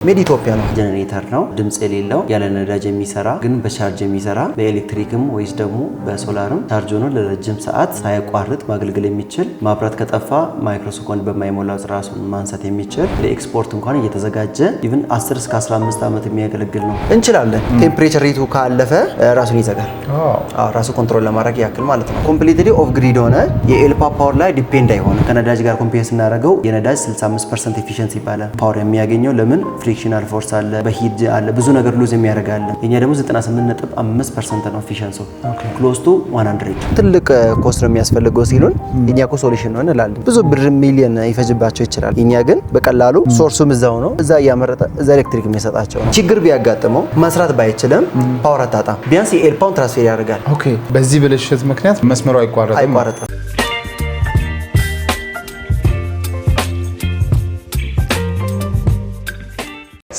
ሜድ ኢትዮጵያ ነው። ጄኔሬተር ነው ድምጽ የሌለው ያለ ነዳጅ የሚሰራ ግን በቻርጅ የሚሰራ በኤሌክትሪክም ወይስ ደግሞ በሶላርም ቻርጅ ሆኖ ለረጅም ሰዓት ሳይቋርጥ ማገልገል የሚችል ማብራት ከጠፋ ማይክሮሰኮንድ በማይሞላ ራሱን ማንሳት የሚችል ለኤክስፖርት እንኳን እየተዘጋጀ ኢቭን 10 እስከ 15 ዓመት የሚያገለግል ነው። እንችላለን ቴምፕሬቸር ሬቱ ካለፈ ራሱን ይዘጋል። ራሱ ኮንትሮል ለማድረግ ያክል ማለት ነው። ኮምፕሊትሊ ኦፍ ግሪድ ሆነ የኤልፓ ፓወር ላይ ዲፔንድ አይሆንም። ከነዳጅ ጋር ኮምፔር ስናደርገው የነዳጅ 65% ኤፊሺየንሲ ይባላል። ፓወር የሚያገኘው ለምን ፍሪክሽናል ፎርስ አለ፣ በሂድ አለ፣ ብዙ ነገር ሉዝ የሚያደርጋል። የኛ ደግሞ 98.5% ነው ኤፊሺየንሲ ክሎዝ ቱ 100። ትልቅ ኮስት ነው የሚያስፈልገው ሲሉን የኛ እኮ ሶሉሽን ነው እንላለን። ብዙ ብር ሚሊዮን ይፈጅባቸው ይችላል። የኛ ግን በቀላሉ ሶርሱም እዛው ነው፣ እዛ እያመረጠ እዛ ኤሌክትሪክ የሚሰጣቸው ነው። ችግር ቢያጋጥመው መስራት ባይችልም ፓወር አታጣም። ቢያንስ የኤልፓውን ትራንስፈር ያደርጋል። ኦኬ። በዚህ ብልሽት ምክንያት መስመሩ አይቋረጥም።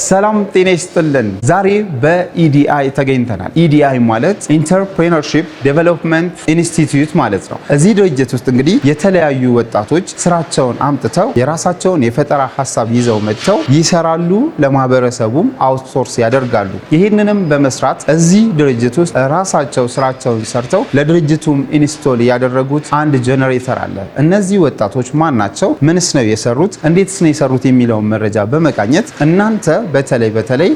ሰላም ጤና ይስጥልን። ዛሬ በኢዲአይ ተገኝተናል። ኢዲአይ ማለት ኢንተርፕሬነርሺፕ ዴቨሎፕመንት ኢንስቲትዩት ማለት ነው። እዚህ ድርጅት ውስጥ እንግዲህ የተለያዩ ወጣቶች ስራቸውን አምጥተው የራሳቸውን የፈጠራ ሀሳብ ይዘው መጥተው ይሰራሉ፣ ለማህበረሰቡም አውትሶርስ ያደርጋሉ። ይህንንም በመስራት እዚህ ድርጅት ውስጥ ራሳቸው ስራቸውን ሰርተው ለድርጅቱም ኢንስቶል ያደረጉት አንድ ጄኔሬተር አለ። እነዚህ ወጣቶች ማን ናቸው? ምንስ ነው የሰሩት? እንዴትስ ነው የሰሩት? የሚለውን መረጃ በመቃኘት እናንተ በተለይ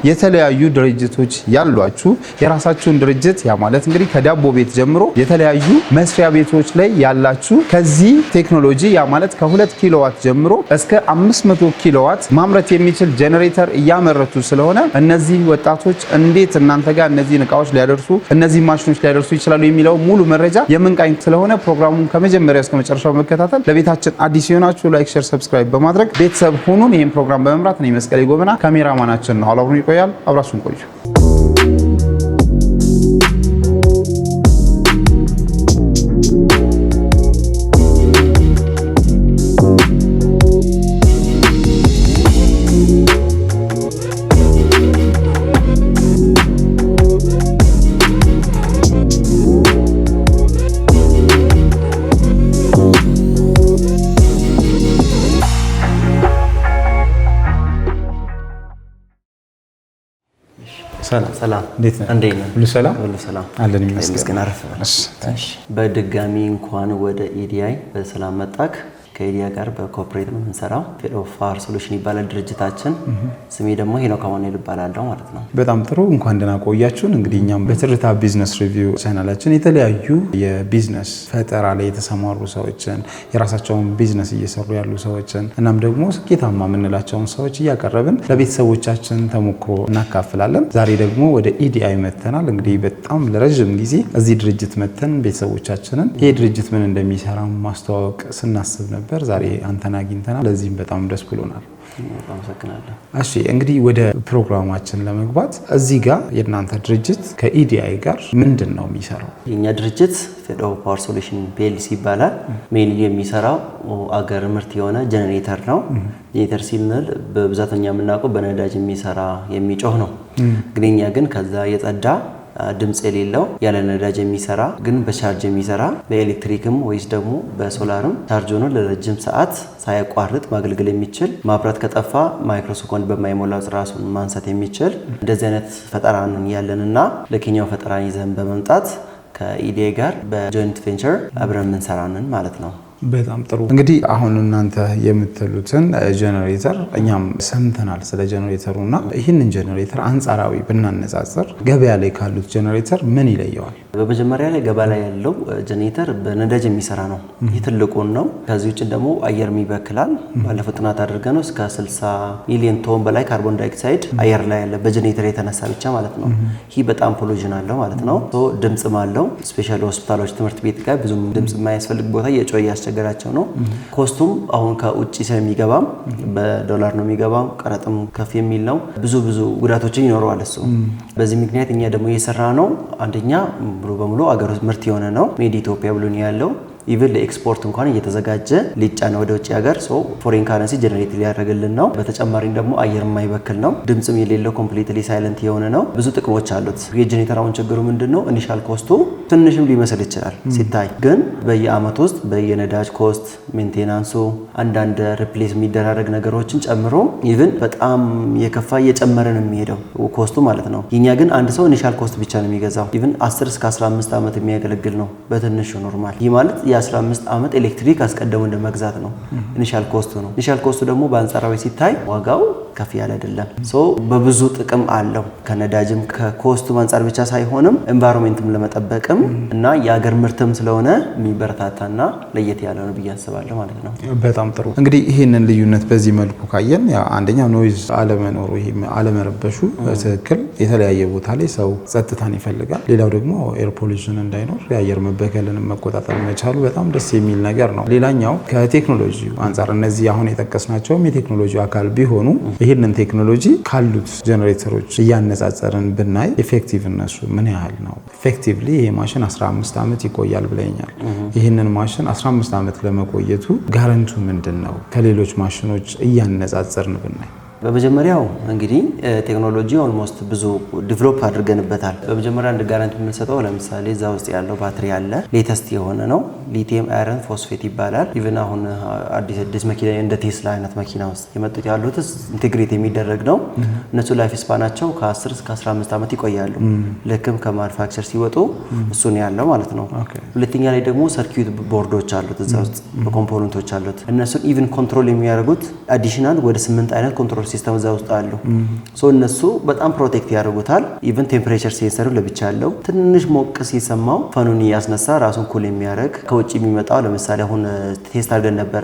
የተለያዩ ድርጅቶች ያሏችሁ የራሳችሁን ድርጅት ያ ማለት እንግዲህ ከዳቦ ቤት ጀምሮ የተለያዩ መስሪያ ቤቶች ላይ ያላችሁ ከዚህ ቴክኖሎጂ ያ ማለት ከ2 ኪሎዋት ጀምሮ እስከ 500 ኪሎዋት ማምረት የሚችል ጄኔሬተር እያመረቱ ስለሆነ እነዚህ ወጣቶች እንዴት እናንተ ጋር እነዚህ እቃዎች ሊያደርሱ እነዚህ ማሽኖች ሊያደርሱ ይችላሉ የሚለው ሙሉ መረጃ የምንቃኝ ስለሆነ ፕሮግራሙን ከመጀመሪያ እስከ መጨረሻው መከታተል፣ ለቤታችን አዲስ የሆናችሁ ላይክ፣ ሼር፣ ሰብስክራይብ በማድረግ ቤተሰብ ሁኑን። ይሄን ፕሮግራም በመምራት እኔ መስቀሌ ጎበና ካሜራማናችን ነው። አብራችሁን ይቆያል። አብራችሁን ቆዩ። ሰላም እንዴት ነህ? ሁሉ ሰላም አለን ይመስገን። በድጋሚ እንኳን ወደ ኢዲአይ በሰላም መጣክ። ከኢዲአይ ጋር በኮኦፕሬት ነው የምንሰራው። ፌሎ ፋር ሶሉሽን ይባላል ድርጅታችን። ስሜ ደግሞ ሄኖክ አማኑኤል ይባላል ማለት ነው። በጣም ጥሩ፣ እንኳን ደህና ቆያችሁን። እንግዲህ እኛም በትርታ ቢዝነስ ሪቪው ቻናላችን የተለያዩ የቢዝነስ ፈጠራ ላይ የተሰማሩ ሰዎችን የራሳቸውን ቢዝነስ እየሰሩ ያሉ ሰዎችን እናም ደግሞ ስኬታማ የምንላቸውን ሰዎች እያቀረብን ለቤተሰቦቻችን ተሞክሮ እናካፍላለን። ዛሬ ደግሞ ወደ ኢዲአይ መተናል። እንግዲህ በጣም ለረጅም ጊዜ እዚህ ድርጅት መተን ቤተሰቦቻችንን ይሄ ድርጅት ምን እንደሚሰራ ማስተዋወቅ ስናስብ ነበር። ዛሬ አንተን አግኝተናል። ለዚህም በጣም ደስ ብሎናል። አመሰግናለሁ። እሺ እንግዲህ ወደ ፕሮግራማችን ለመግባት እዚህ ጋር የእናንተ ድርጅት ከኢዲአይ ጋር ምንድን ነው የሚሰራው? የኛ ድርጅት ፌሎ ፓወር ሶሉሽን ፒኤልሲ ይባላል። ሜንሊ የሚሰራው አገር ምርት የሆነ ጄኔሬተር ነው። ጄኔሬተር ሲል በብዛተኛ የምናውቀው በነዳጅ የሚሰራ የሚጮህ ነው። ግን እኛ ግን ከዛ የጸዳ ድምጽ የሌለው ያለ ነዳጅ የሚሰራ ግን በቻርጅ የሚሰራ በኤሌክትሪክም ወይስ ደግሞ በሶላርም ቻርጅ ሆኖ ለረጅም ሰዓት ሳይቋርጥ ማገልገል የሚችል ማብራት ከጠፋ ማይክሮሰኮንድ በማይሞላ ራሱን ማንሳት የሚችል እንደዚህ አይነት ፈጠራ ነው ያለንና ለኬኛው ፈጠራ ይዘን በመምጣት ከኢዲአይ ጋር በጆይንት ቬንቸር አብረን እንሰራለን ማለት ነው። በጣም ጥሩ። እንግዲህ አሁን እናንተ የምትሉትን ጄኔሬተር እኛም ሰምተናል ስለ ጄኔሬተሩና ይህንን ጄኔሬተር አንጻራዊ ብናነጻጽር ገበያ ላይ ካሉት ጄኔሬተር ምን ይለየዋል? በመጀመሪያ ላይ ገበያ ላይ ያለው ጄኔሬተር በነዳጅ የሚሰራ ነው። ይህ ትልቁን ነው። ከዚህ ውጭ ደግሞ አየር ይበክላል። ባለፈው ጥናት አድርገን እስከ 60 ሚሊዮን ቶን በላይ ካርቦን ዳይኦክሳይድ አየር ላይ ያለ በጄኔሬተር የተነሳ ብቻ ማለት ነው። ይህ በጣም ፖሉሽን አለው ማለት ነው። ድምጽም አለው። ስፔሻሊ ሆስፒታሎች፣ ትምህርት ቤት ጋር ብዙም ድምጽ የማያስፈልግ ቦታ የጮህ ያስቸገራቸው ነው። ኮስቱም አሁን ከውጭ ስለሚገባም በዶላር ነው የሚገባው። ቀረጥም ከፍ የሚል ነው። ብዙ ጉዳቶችን ይኖረዋል እሱ። በዚህ ምክንያት እኛ ደግሞ እየሰራ ነው አንደኛ ሙሉ በሙሉ አገር ምርት የሆነ ነው። ሜድ ኢትዮጵያ ብሎ ነው ያለው። ኢቭን ለኤክስፖርት እንኳን እየተዘጋጀ ሊጫነ ወደ ውጭ ሀገር ሶ ፎሬን ካረንሲ ጀነሬት ሊያደርግልን ነው። በተጨማሪም ደግሞ አየር የማይበክል ነው። ድምጽም የሌለው ኮምፕሊትሊ ሳይለንት የሆነ ነው። ብዙ ጥቅሞች አሉት። የጀነሬተር አሁን ችግሩ ምንድነው? ኢኒሻል ኮስቱ ትንሽም ሊመስል ይችላል ሲታይ፣ ግን በየአመት ውስጥ በየነዳጅ ኮስት፣ ሜንቴናንሱ፣ አንዳንድ ሪፕሌስ የሚደራረግ ነገሮችን ጨምሮ ኢቭን በጣም የከፋ እየጨመረ ነው የሚሄደው ኮስቱ ማለት ነው። የኛ ግን አንድ ሰው ኢኒሻል ኮስት ብቻ ነው የሚገዛው። ኢቭን 10 እስከ 15 አመት የሚያገለግል ነው በትንሹ ኖርማል። ይህ ማለት የ15 አመት ኤሌክትሪክ አስቀድሞ እንደመግዛት ነው። ኢኒሻል ኮስቱ ነው። ኢኒሻል ኮስቱ ደግሞ በአንጻራዊ ሲታይ ዋጋው ከፍ ያለ አይደለም። ሶ በብዙ ጥቅም አለው። ከነዳጅም ከኮስቱ አንጻር ብቻ ሳይሆንም ኤንቫይሮንሜንትም ለመጠበቅም እና የአገር ምርትም ስለሆነ የሚበረታታና ለየት ያለ ነው ብዬ አስባለሁ ማለት ነው። በጣም ጥሩ። እንግዲህ ይህንን ልዩነት በዚህ መልኩ ካየን አንደኛው ኖይዝ አለመኖሩ፣ ይሄ አለመረበሹ በትክክል የተለያየ ቦታ ላይ ሰው ጸጥታን ይፈልጋል። ሌላው ደግሞ ኤር ፖሊሽን እንዳይኖር የአየር መበከልን መቆጣጠር መቻሉ በጣም ደስ የሚል ነገር ነው። ሌላኛው ከቴክኖሎጂ አንጻር እነዚህ አሁን የጠቀስናቸውም የቴክኖሎጂ አካል ቢሆኑ ይህንን ቴክኖሎጂ ካሉት ጀነሬተሮች እያነጻጸርን ብናይ ኢፌክቲቭ እነሱ ምን ያህል ነው? ኢፌክቲቭሊ ይሄ ማሽን 15 ዓመት ይቆያል ብለኛል። ይህንን ማሽን 15 ዓመት ለመቆየቱ ጋራንቱ ምንድን ነው? ከሌሎች ማሽኖች እያነጻጸርን ብናይ በመጀመሪያው እንግዲህ ቴክኖሎጂ ኦልሞስት ብዙ ዲቨሎፕ አድርገንበታል። በመጀመሪያ እንደ ጋራንቲ የምንሰጠው ለምሳሌ እዛ ውስጥ ያለው ባትሪ አለ፣ ሌተስት የሆነ ነው። ሊቲየም አይረን ፎስፌት ይባላል። ኢቭን አሁን አዲስ መኪና እንደ ቴስላ አይነት መኪና ውስጥ የመጡት ያሉት ኢንቴግሬት የሚደረግ ነው። እነሱ ላይፍ ስፓናቸው ከ10 እስከ 15 ዓመት ይቆያሉ። ልክም ከማኑፋክቸር ሲወጡ እሱን ያለው ማለት ነው። ሁለተኛ ላይ ደግሞ ሰርኪዩት ቦርዶች አሉት እዛ ውስጥ በኮምፖነንቶች አሉት። እነሱን ኢቭን ኮንትሮል የሚያደርጉት አዲሽናል ወደ 8 አይነት ኮንትሮል ሲስተም እዛ ውስጥ አሉ። ሶ እነሱ በጣም ፕሮቴክት ያደርጉታል። ኢቭን ቴምፕሬቸር ሴንሰሩ ለብቻ አለው። ትንሽ ሞቅ ሲሰማው ፈኑን እያስነሳ ራሱን ኩል የሚያደርግ ከውጭ የሚመጣው ለምሳሌ አሁን ቴስት አድርገን ነበረ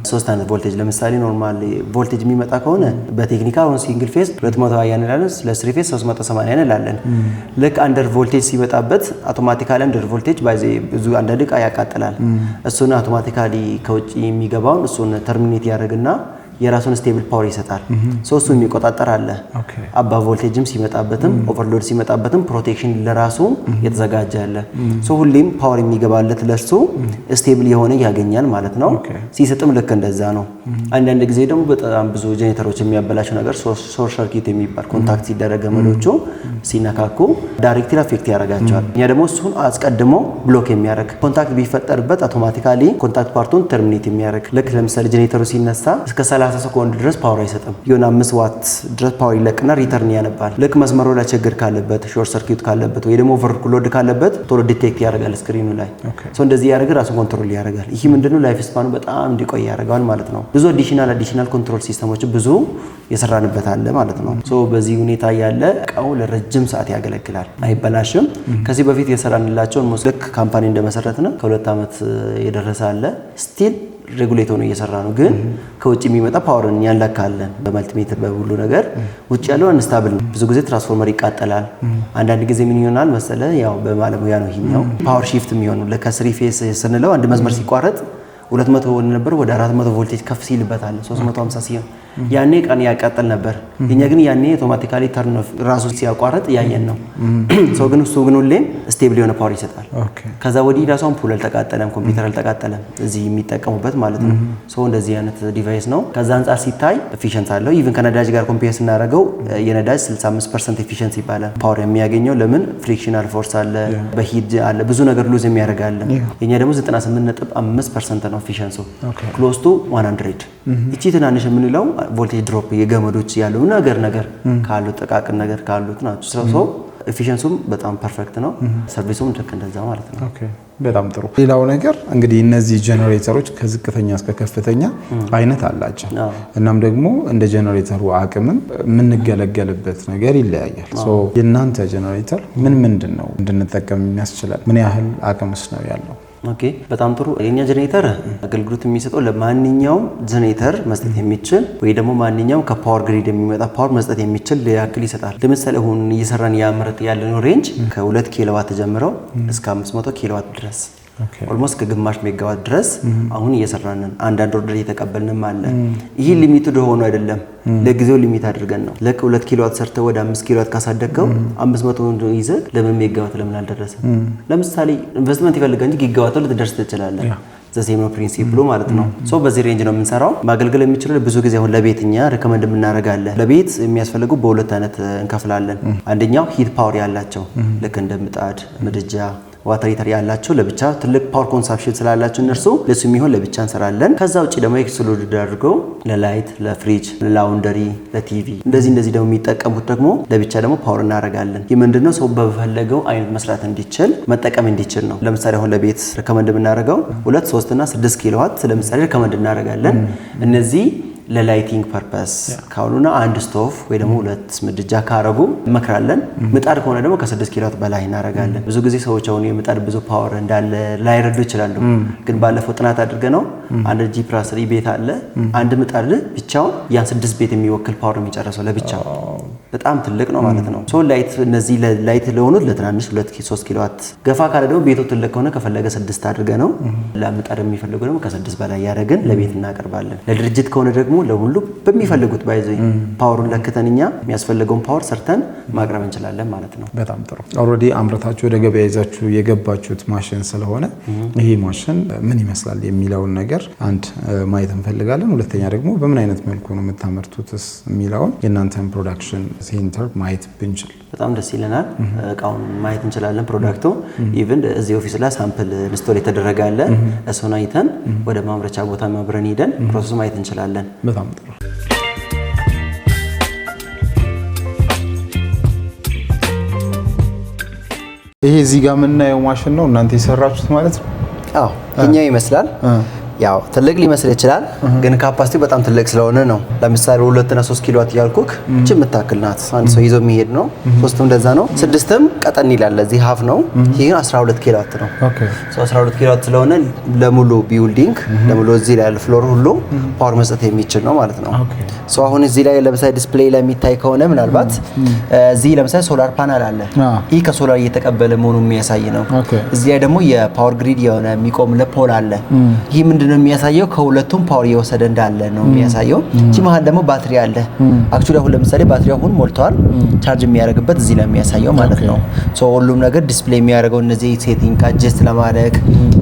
3 አይነት ቮልቴጅ። ለምሳሌ ኖርማል ቮልቴጅ የሚመጣ ከሆነ በቴክኒካ አሁን ሲንግል ፌዝ 220 እንላለን፣ ለስሪ ፌዝ 380 እንላለን። ልክ አንደር ቮልቴጅ ሲመጣበት አውቶማቲካሊ አንደር ቮልቴጅ ባይዜ ብዙ አንዳንድ ዕቃ ያቃጥላል። እሱን አውቶማቲካሊ ከውጭ የሚገባውን እሱን ተርሚኔት ያደርግና የራሱን ስቴብል ፓወር ይሰጣል። ሶስቱ የሚቆጣጠር አለ። አባ ቮልቴጅም ሲመጣበትም ኦቨርሎድ ሲመጣበትም ፕሮቴክሽን ለራሱ የተዘጋጀ አለ። ሶ ሁሌም ፓወር የሚገባለት ለሱ ስቴብል የሆነ ያገኛል ማለት ነው። ሲሰጥም ልክ እንደዛ ነው። አንዳንድ ጊዜ ደግሞ በጣም ብዙ ጄኔሬተሮች የሚያበላቸው ነገር ሾርት ሰርኪት የሚባል ኮንታክት ሲደረግ ገመዶቹ ሲነካኩ ዳይሬክትሊ አፌክት ያደርጋቸዋል። እኛ ደግሞ እሱን አስቀድሞ ብሎክ የሚያደርግ ኮንታክት ቢፈጠርበት አውቶማቲካሊ ኮንታክት ፓርቱን ተርሚኔት የሚያደርግ ልክ ለምሳሌ ጄኔሬተሩ ሲነሳ እስከ 30 ሰኮንድ ድረስ ፓወር አይሰጥም። የሆነ 5 ዋት ድረስ ፓወር ይለቅና ሪተርን ያነባል። ልክ መስመሩ ላይ ችግር ካለበት ሾርት ሰርኪት ካለበት ወይ ደግሞ ኦቨርሎድ ካለበት ቶሎ ዲቴክት ያደርጋል ስክሪኑ ላይ። ሶ እንደዚህ ያደርግ ራሱ ኮንትሮል ያደርጋል። ይሄ ምንድነው ላይፍ ስፓኑ በጣም እንዲቆይ ያደርጋል ማለት ነው። ብዙ አዲሽናል ኮንትሮል ሲስተሞች ብዙ የሰራንበት አለ ማለት ነው። ሶ በዚህ ሁኔታ ያለ እቃው ለረጅም ሰዓት ያገለግላል፣ አይበላሽም። ከዚህ በፊት የሰራንላቸውን ልክ ካምፓኒ እንደመሰረትን ከ2 ዓመት የደረሰ አለ ስቲል ሬጉሌት ሆኖ እየሰራ ነው። ግን ከውጭ የሚመጣ ፓወርን ያንለካለን በመልቲሜትር በሁሉ ነገር። ውጭ ያለው አንስታብል ነው። ብዙ ጊዜ ትራንስፎርመር ይቃጠላል። አንዳንድ ጊዜ ምን ይሆናል መሰለ ያው በማለሙያ ነው ይሄኛው ፓወር ሺፍት የሚሆነው ለከስሪ ፌስ ስንለው አንድ መስመር ሲቋረጥ 200 ነበር ወደ 400 ቮልቴጅ ከፍ ሲልበታል 350 ሲሆን ያኔ ቀን ያቃጠል ነበር። እኛ ግን ያኔ አውቶማቲካሊ ተርን ኦፍ ራሱ ሲያቋርጥ ያየን ነው። ሶ ግን እሱ ግን ሁሌም ስቴብል የሆነ ፓወር ይሰጣል። ከዛ ወዲህ ራሱ አምፖል አልተቃጠለም፣ ኮምፒውተር አልተቃጠለም እዚህ የሚጠቀሙበት ማለት ነው። ሶ እንደዚህ አይነት ዲቫይስ ነው። ከዛ አንፃር ሲታይ ኤፊሺየንስ አለው። ኢቭን ከነዳጅ ጋር ኮምፔር ስናደርገው የነዳጅ 65% ኤፊሺየንስ ይባላል። ፓወር የሚያገኘው ለምን ፍሪክሽናል ፎርስ አለ፣ በሂድ አለ፣ ብዙ ነገር ሉዝ የሚያደርግ አለ። የኛ ደግሞ 98.5% ነው ኤፊሺየንሱ ክሎዝ ቱ 100። እቺ ትናንሽ የምንለው ቮልቴጅ ድሮፕ የገመዶች ያለው ነገር ካሉ ጥቃቅን ነገር ካሉት ናቸው። ሶ ኤፊሺየንሱም በጣም ፐርፌክት ነው። ሰርቪሱም ልክ እንደዛ ማለት ነው። ኦኬ በጣም ጥሩ። ሌላው ነገር እንግዲህ እነዚህ ጄነሬተሮች ከዝቅተኛ እስከ ከፍተኛ አይነት አላቸው። እናም ደግሞ እንደ ጄነሬተሩ አቅምም የምንገለገልበት ነገር ይለያያል። ሶ የእናንተ ጄነሬተር ምንድን ነው እንድንጠቀም የሚያስችላል? ምን ያህል አቅምስ ነው ያለው? ኦኬ በጣም ጥሩ። የኛ ጄኔሬተር አገልግሎት የሚሰጠው ለማንኛውም ጄኔሬተር መስጠት የሚችል ወይ ደግሞ ማንኛውም ከፓወር ግሪድ የሚመጣ ፓወር መስጠት የሚችል ያክል ይሰጣል። ለምሳሌ አሁን እየሰራን ያመረተ ያለነው ሬንጅ ከ2 ኪሎዋት ጀምሮ እስከ 500 ኪሎዋት ድረስ ኦልሞስት ከግማሽ ሜጋዋት ድረስ አሁን እየሰራን ነን። አንዳንድ ኦርደር እየተቀበልንም አለ። ይሄ ሊሚትድ ሆኖ አይደለም፣ ለጊዜው ሊሚት አድርገን ነው። ለክ 2 ኪሎዋት ሰርተ ወደ 5 ኪሎዋት ካሳደግከው 500 ይዘህ ለምን ሜጋዋት ለምን አልደረሰም? ለምሳሌ ኢንቨስትመንት ይፈልጋል እንጂ ጊጋዋት ልትደርስ ትችላለህ። ዘሴም ነው ፕሪንሲፕሉ ማለት ነው። ሶ በዚህ ሬንጅ ነው የምንሰራው። ማገልገል የሚችለው ብዙ ጊዜ አሁን ለቤትኛ ሪከመንድ የምናደርጋለን። ለቤት የሚያስፈልጉ በሁለት አይነት እንከፍላለን። አንደኛው ሂት ፓወር ያላቸው ልክ እንደ ምጣድ፣ ምድጃ ዋተር ሂተር ያላቸው ለብቻ ትልቅ ፓወር ኮንሳምፕሽን ስላላቸው እነርሱ ለሱ የሚሆን ለብቻ እንሰራለን። ከዛ ውጪ ደግሞ ኤክስክሉድድ አድርገው ለላይት፣ ለፍሪጅ፣ ለላውንደሪ፣ ለቲቪ እንደዚህ ደግሞ የሚጠቀሙት ደግሞ ለብቻ ደግሞ ፓወር እናደርጋለን። ይህ ምንድነው ሰው በፈለገው አይነት መስራት እንዲችል መጠቀም እንዲችል ነው። ለምሳሌ አሁን ለቤት ሪከመንድ የምናደርገው 2፣ 3 እና 6 ኪሎዋት ለምሳሌ ሪከመንድ እናደርጋለን። እነዚህ ለላይቲንግ ፐርፐስ ካሉና አንድ ስቶቭ ወይ ደግሞ 2 ምድጃ ካረጉ እንመክራለን። ምጣድ ከሆነ ደግሞ ከ6 ኪሎዋት በላይ እናደርጋለን። ብዙ ጊዜ ሰዎች አሁን የምጣድ ብዙ ፓወር እንዳለ ላይረዱ ይችላሉ። ግን ባለፈው ጥናት አድርገነው አንድ G+3 ቤት አለ። አንድ ምጣድ ብቻውን ያን 6 ቤት የሚወክል ፓወር የሚጨርሰው ለብቻው በጣም ትልቅ ነው ማለት ነው። ሶ ላይት እነዚህ ላይት ለሆኑት ለትናንሽ 2-3 ኪሎዋት ገፋ ካለ ደግሞ ቤቱ ትልቅ ከሆነ ከፈለገ 6 አድርገ ነው። ለምጣድ የሚፈልጉ ደግሞ ከ6 በላይ ያደረግን ለቤት እናቀርባለን። ለድርጅት ከሆነ ደግሞ ለሁሉ በሚፈልጉት ባይዘይ ፓወሩን ለክተንኛ የሚያስፈልገውን ፓወር ሰርተን ማቅረብ እንችላለን ማለት ነው። በጣም ጥሩ። ኦልሬዲ አምርታችሁ ወደ ገበያ ይዛችሁ የገባችሁት ማሽን ስለሆነ ይሄ ማሽን ምን ይመስላል የሚለውን ነገር አንድ ማየት እንፈልጋለን። ሁለተኛ ደግሞ በምን አይነት መልኩ ነው የምታመርቱትስ የሚለውን የእናንተን ፕሮዳክሽን ሴንተር ማየት ብንችል በጣም ደስ ይለናል። እቃውን ማየት እንችላለን። ፕሮዳክቱ ኢቭን እዚህ ኦፊስ ላይ ሳምፕል ኢንስቶል የተደረገ አለ። እሱን አይተን ወደ ማምረቻ ቦታ ማብረን ሄደን ፕሮሰስ ማየት እንችላለን። በጣም ጥሩ። ይሄ እዚህ ጋር የምናየው ማሽን ነው እናንተ የሰራችሁት ማለት ነው? አዎ የኛ ይመስላል። ያው ትልቅ ሊመስል ይችላል፣ ግን ካፓሲቲው በጣም ትልቅ ስለሆነ ነው። ለምሳሌ 2 እና 3 ኪሎዋት ያልኩክ እቺ የምታክል ናት። አንድ ሰው ይዞ የሚሄድ ነው። 3ም እንደዛ ነው። 6ም ቀጠን ይላል። እዚህ ሀፍ ነው። ይሄ 12 ኪሎዋት ነው። ኦኬ ሶ 12 ኪሎዋት ስለሆነ ለሙሉ ቢልዲንግ ለሙሉ እዚህ ላይ ያለ ፍሎር ሁሉ ፓወር መስጠት የሚችል ነው ማለት ነው። ሶ አሁን እዚህ ላይ ለምሳሌ ዲስፕሌይ ላይ የሚታይ ከሆነ ምናልባት እዚህ ለምሳሌ ሶላር ፓናል አለ። ይሄ ከሶላር እየተቀበለ መሆኑን የሚያሳይ ነው። እዚህ ላይ ደግሞ የፓወር ግሪድ የሆነ የሚቆም ለፖል አለ። ይሄ ምንድነው የሚያሳየው? ከሁለቱም ፓወር እየወሰደ እንዳለ ነው የሚያሳየው። እቺ መሀል ደግሞ ባትሪ አለ። አክቹዋሊ አሁን ለምሳሌ ባትሪው አሁን ሞልቷል። ቻርጅ የሚያደርግበት እዚህ ላይ የሚያሳየው ማለት ነው። ሶ ሁሉም ነገር ዲስፕሌይ የሚያደርገው እነዚህ ሴቲንግ አጀስት ለማድረግ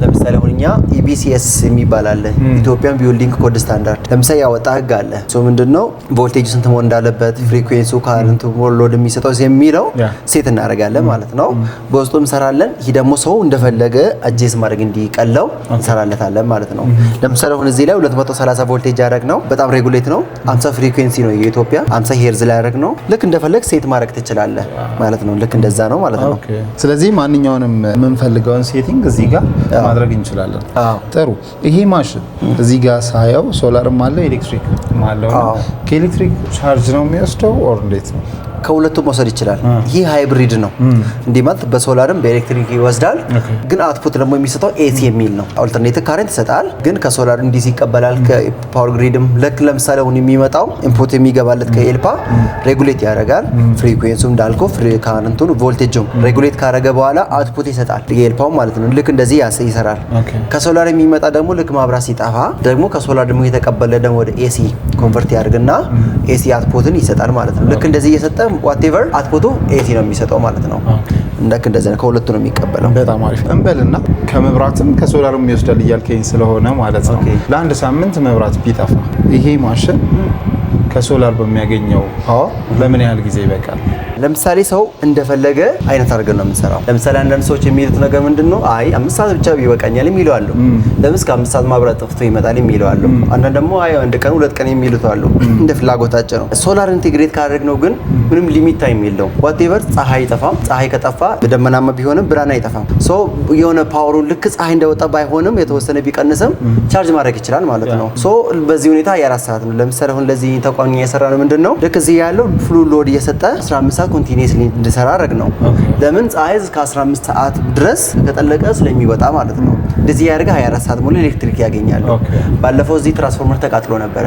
ለምሳሌ አሁን እኛ EBCS የሚባል አለ፣ ኢትዮጵያን ቢልዲንግ ኮድ ስታንዳርድ ለምሳሌ ያወጣ ህግ አለ። ሶ ምንድነው ቮልቴጅ ስንት መሆን እንዳለበት፣ ፍሪኩዌንሲው ካረንቱ ሎድ የሚሰጠው የሚለው ሴት እናደርጋለን ማለት ነው። በውስጡ እንሰራለን። ይሄ ደግሞ ሰው እንደፈለገ አጀስት ማድረግ እንዲቀለው እንሰራለታለን ማለት ነው። ለምሳሌ አሁን እዚህ ላይ 230 ቮልቴጅ ያደረግ ነው። በጣም ሬጉሌት ነው። 50 ፍሪኩዌንሲ ነው የኢትዮጵያ 50 ሄርዝ ላይ ያደረግ ነው። ልክ እንደፈለግ ሴት ማድረግ ትችላለህ ማለት ነው። ልክ እንደዛ ነው ማለት ነው። ስለዚህ ማንኛውንም የምንፈልገውን ሴቲንግ እዚህ ጋር ማድረግ እንችላለን። ጥሩ። ይሄ ማሽን እዚህ ጋር ሳየው ሶላርም አለው ኤሌክትሪክም አለው። ከኤሌክትሪክ ቻርጅ ነው የሚወስደው ኦር እንዴት ነው? ከሁለቱም መውሰድ ይችላል። ይሄ ሃይብሪድ ነው። እንዲህ ማለት በሶላርም በኤሌክትሪክ ይወስዳል፣ ግን አውትፑት ደግሞ የሚሰጠው ኤሲ የሚል ነው። አልተርኔቲቭ ካረንት ይሰጣል፣ ግን ከሶላር ዲሲ ይቀበላል። ከፓወር ግሪድም ልክ ለምሳሌ አሁን የሚመጣው ኢንፑት የሚገባለት ከኤልፓ ሬጉሌት ያደርጋል። ፍሪኩዌንሲው እንዳልከው ካረንቱን ቮልቴጁም ሬጉሌት ካደረገ በኋላ አውትፑት ይሰጣል የኤልፓው ማለት ነው። ልክ እንደዚህ ይሰራል። ከሶላር የሚመጣ ደግሞ ልክ ማብራት ሲጠፋ ደግሞ ከሶላር ደግሞ የተቀበለ ደግሞ ወደ ኤሲ ኮንቨርት ያደርግና ኤሲ አውትፑትን ይሰጣል ማለት ነው። ልክ እንደዚህ እየሰጠ whatever አትፖቱ ኤሲ ነው የሚሰጠው ማለት ነው። እንደዚህ ከሁለቱ ነው የሚቀበለው። በጣም አሪፍ እንበልና ከመብራትም ከሶላርም ይወስዳል እያልከኝ ስለሆነ ማለት ነው። ለአንድ ሳምንት መብራት ቢጠፋ ይሄ ማሽን ከሶላር በሚያገኘው ፓወር ለምን ያህል ጊዜ ይበቃል? ለምሳሌ ሰው እንደፈለገ አይነት አድርገን ነው የምንሰራው። ለምሳሌ አንዳንድ ሰዎች የሚሉት ነገር ምንድነው? አይ 5 ሰዓት ብቻ ይበቃኛል የሚሉ አሉ። ለምን እስከ 5 ሰዓት ማብራት ጠፍቶ ይመጣል የሚሉ አሉ። አንዳንድ ደግሞ አይ አንድ ቀን 2 ቀን የሚሉት አሉ። እንደ ፍላጎታቸው ነው። ሶላር ኢንቴግሬት ካደረግነው ግን ምንም ሊሚት ታይም የለውም። ዋትኤቨር ፀሐይ አይጠፋም። ፀሐይ ከጠፋ በደመናማ ቢሆንም ብርሃን አይጠፋም። ሶ የሆነ ፓወሩን ልክ ፀሐይ እንደወጣ ባይሆንም የተወሰነ ቢቀንስም ቻርጅ ማድረግ ይችላል ማለት ነው። ሶ በዚህ ሁኔታ የ4 ሰዓት ነው። ለምሳሌ አሁን ለዚህ ተቋም እየሰራ ነው ምንድነው? ልክ እዚህ ያለው ፉል ሎድ እየሰጠ 15 ሰዓት ኮንቲኒየስሊ እንድሰራ አረግ ነው። ለምን ፀሐይ እስከ 15 ሰዓት ድረስ ከጠለቀ ስለሚወጣ ማለት ነው። እንደዚህ ያደርጋ 24 ሰዓት ሙሉ ኤሌክትሪክ ያገኛሉ። ባለፈው እዚህ ትራንስፎርመር ተቃጥሎ ነበረ።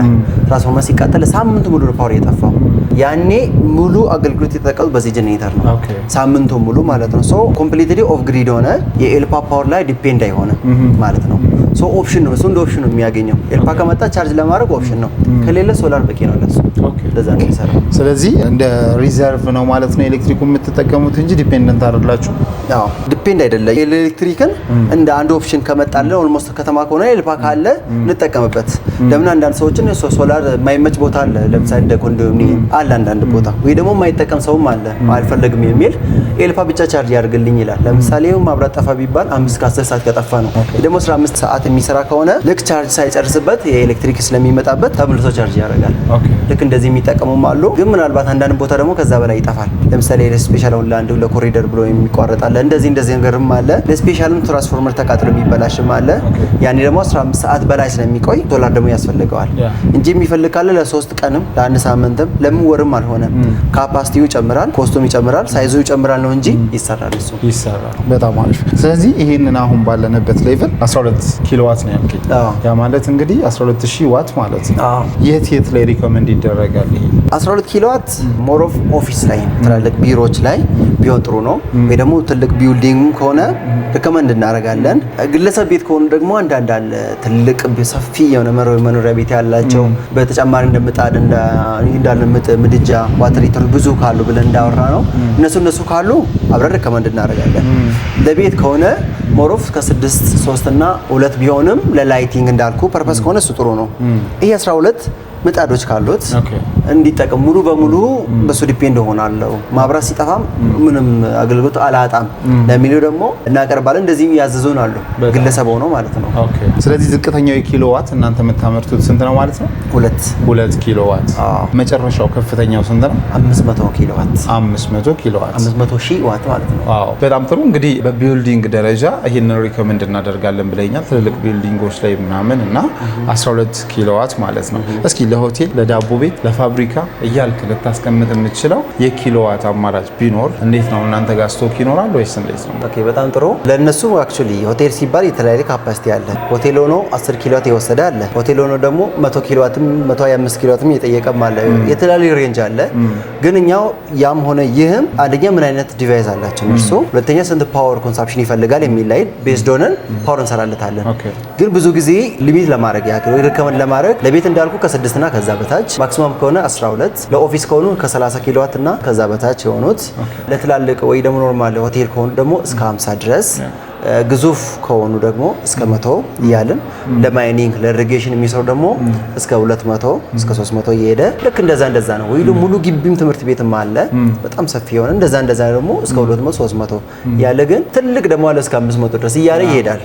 ትራንስፎርመር ሲቃጠል ሳምንት ሙሉ ፓወር የጠፋው ያኔ ሙሉ አገልግሎት የተጠቀሙት በዚህ ጄኔሬተር ነው። ሳምንቱ ሙሉ ማለት ነው። ሶ ኮምፕሊትሊ ኦፍ ግሪድ ሆነ። የኤልፓ ፓወር ላይ ዲፔንድ አይሆንም ማለት ነው። ሶ ኦፕሽን ነው እሱ እንደ ኦፕሽን ነው የሚያገኘው። ኤልፓ ከመጣ ቻርጅ ለማድረግ ኦፕሽን ነው፣ ከሌለ ሶላር በቂ ነው ለሱ። ለዛ ነው የሚሰራው። ስለዚህ እንደ ሪዘርቭ ነው ማለት ነው ኤሌክትሪኩ የምትጠቀሙት እንጂ ዲፔንደንት አይደላችሁ? አዎ ዲፔንድ አይደለም። ኤሌክትሪክን እንደ አንድ ኦፕሽን ከመጣለ ኦልሞስት ከተማ ከሆነ ኤልፓ ካለ እንጠቀምበት። ለምን አንዳንድ ሰዎችን ሶላር የማይመች ቦታ አለ፣ ለምሳሌ እንደ ኮንዶሚኒየም አለ አንዳንድ ቦታ፣ ወይ ደግሞ የማይጠቀም ሰውም አለ አልፈልግም የሚል ኤልፓ ብቻ ቻርጅ ያድርግልኝ ይላል። ለምሳሌ ማብራት ጠፋ ቢባል 5-10 ሰዓት ከጠፋ ነው፣ ደግሞ 15 ሰዓት የሚሰራ ከሆነ ልክ ቻርጅ ሳይጨርስበት የኤሌክትሪክ ስለሚመጣበት ተመልሶ ቻርጅ ያደርጋል። ልክ እንደዚህ የሚጠቀሙም አሉ። ግን ምናልባት አንዳንድ ቦታ ደግሞ ከዛ በላይ ይጠፋል። ለምሳሌ ለስፔሻል አሁን ለአንዱ ለኮሪደር ብሎ የሚቋረጣል፣ እንደዚህ ነገርም አለ። ለስፔሻልም ትራንስፎርመር ተቃጥሎ የሚበላሽም አለ። ያኔ ደግሞ 15 ሰዓት በላይ ስለሚቆይ ሶላር ደግሞ ያስፈልገዋል እንጂ የሚፈልግ ካለ ለ3 ቀንም ለ1 ሳምንትም ለምን ወርም አልሆነም። ካፓሲቲው ይጨምራል፣ ኮስቱም ይጨምራል፣ ሳይዙ ይጨምራል ነው እንጂ ይሰራል፣ እሱ ይሰራል። በጣም አሪፍ። ስለዚህ ይሄንን አሁን ባለንበት ሌቭል 12 ኪሎዋት ነው ያልከኝ። ያ ማለት እንግዲህ 12000 ዋት ማለት ነው። የት ላይ ሪኮመንድ ይደረጋል ይሄ 12 ኪሎዋት? ሞር ኦፍ ኦፊስ ላይ ትላልቅ ቢሮዎች ላይ ቢሆን ጥሩ ነው፣ ወይ ደግሞ ትልቅ ቢልዲንግ ከሆነ ሪኮመንድ እናደርጋለን። ግለሰብ ቤት ከሆኑ ደግሞ አንዳንድ አለ ትልቅ ሰፊ የሆነ መኖሪያ ቤት ያላቸው በተጨማሪ እንደምጣድ እንዳለ ምድጃ ዋተር ሂተር ብዙ ካሉ ብለን እንዳወራ ነው እነሱ ካሉ አብረን ሪኮመንድ እናደርጋለን። ለቤት ከሆነ ሞር ኦፍ ከ6 3 እና 2 ቢሆንም ለላይቲንግ እንዳልኩ ፐርፐስ ከሆነ እሱ ጥሩ ነው። ይሄ 12 ምጣዶች ካሉት እንዲጠቀም ሙሉ በሙሉ በሱ ዲፔንድ ሆናለሁ። ማብራት ሲጠፋም ምንም አገልግሎት አላጣም ለሚለው ደግሞ እናቀርባለን። እንደዚህ ያዘዙን አሉ ግለሰብ ሆኖ ማለት ነው። ስለዚህ ዝቅተኛው የኪሎዋት እናንተ የምታመርቱት ስንት ነው ማለት ነው? 2 ኪሎዋት። መጨረሻው ከፍተኛው ስንት ነው? 500 ኪሎዋት። 500 ኪሎዋት 500 ሺህ ዋት ማለት ነው። በጣም ጥሩ። እንግዲህ በቢልዲንግ ደረጃ ይሄንን ሪኮመንድ እናደርጋለን ብለኛል። ትልልቅ ቢልዲንጎች ላይ ምናምን እና 12 ኪሎዋት ማለት ነው። እስኪ ለሆቴል፣ ለዳቦ ቤት፣ ለፋብሪካ እያልክ ልታስቀምጥ የምትችለው የኪሎዋት አማራጭ ቢኖር እንዴት ነው? እናንተ ጋር ስቶክ ይኖራል ወይስ እንዴት ነው? ኦኬ በጣም ጥሩ። ለነሱ አክቹሊ ሆቴል ሲባል የተለያየ ካፓሲቲ አለ። ሆቴል ሆኖ 10 ኪሎዋት የወሰደ አለ። ሆቴል ሆኖ ደግሞ 100 ኪሎዋትም 125 ኪሎዋትም የጠየቀም አለ። የተለያየ ሬንጅ አለ። ግን እኛው ያም ሆነ ይህም አንደኛ ምን አይነት ዲቫይስ አላቸው እርሱ፣ ሁለተኛ ስንት ፓወር ኮንሳምፕሽን ይፈልጋል የሚል ላይ ቤዝድ ሆነን ፓወር እንሰራለታለን። ግን ብዙ ጊዜ ሊሚት ለማድረግ ያክል ወይ ሪከመንድ ለማድረግ ለቤት እንዳልኩ ከ6 እና ከዛ በታች ማክሲመም ከሆነ 12፣ ለኦፊስ ከሆኑ ከ30 ኪሎዋት እና ከዛ በታች የሆኑት፣ ለትላልቅ ወይ ደግሞ ኖርማል ሆቴል ከሆኑ ደግሞ እስከ 50 ድረስ፣ ግዙፍ ከሆኑ ደግሞ እስከ 100 እያልን ለማይኒንግ ለኢሪጌሽን የሚሰሩ ደግሞ እስከ 200 እስከ 300 እየሄደ ልክ እንደዛ ነው። ወይ ሙሉ ግቢም ትምህርት ቤትም አለ በጣም ሰፊ የሆነ እንደዛ ደግሞ እስከ 200 300 ያለ ግን ትልቅ ደግሞ አለ እስከ 500 ድረስ እያለ ይሄዳል።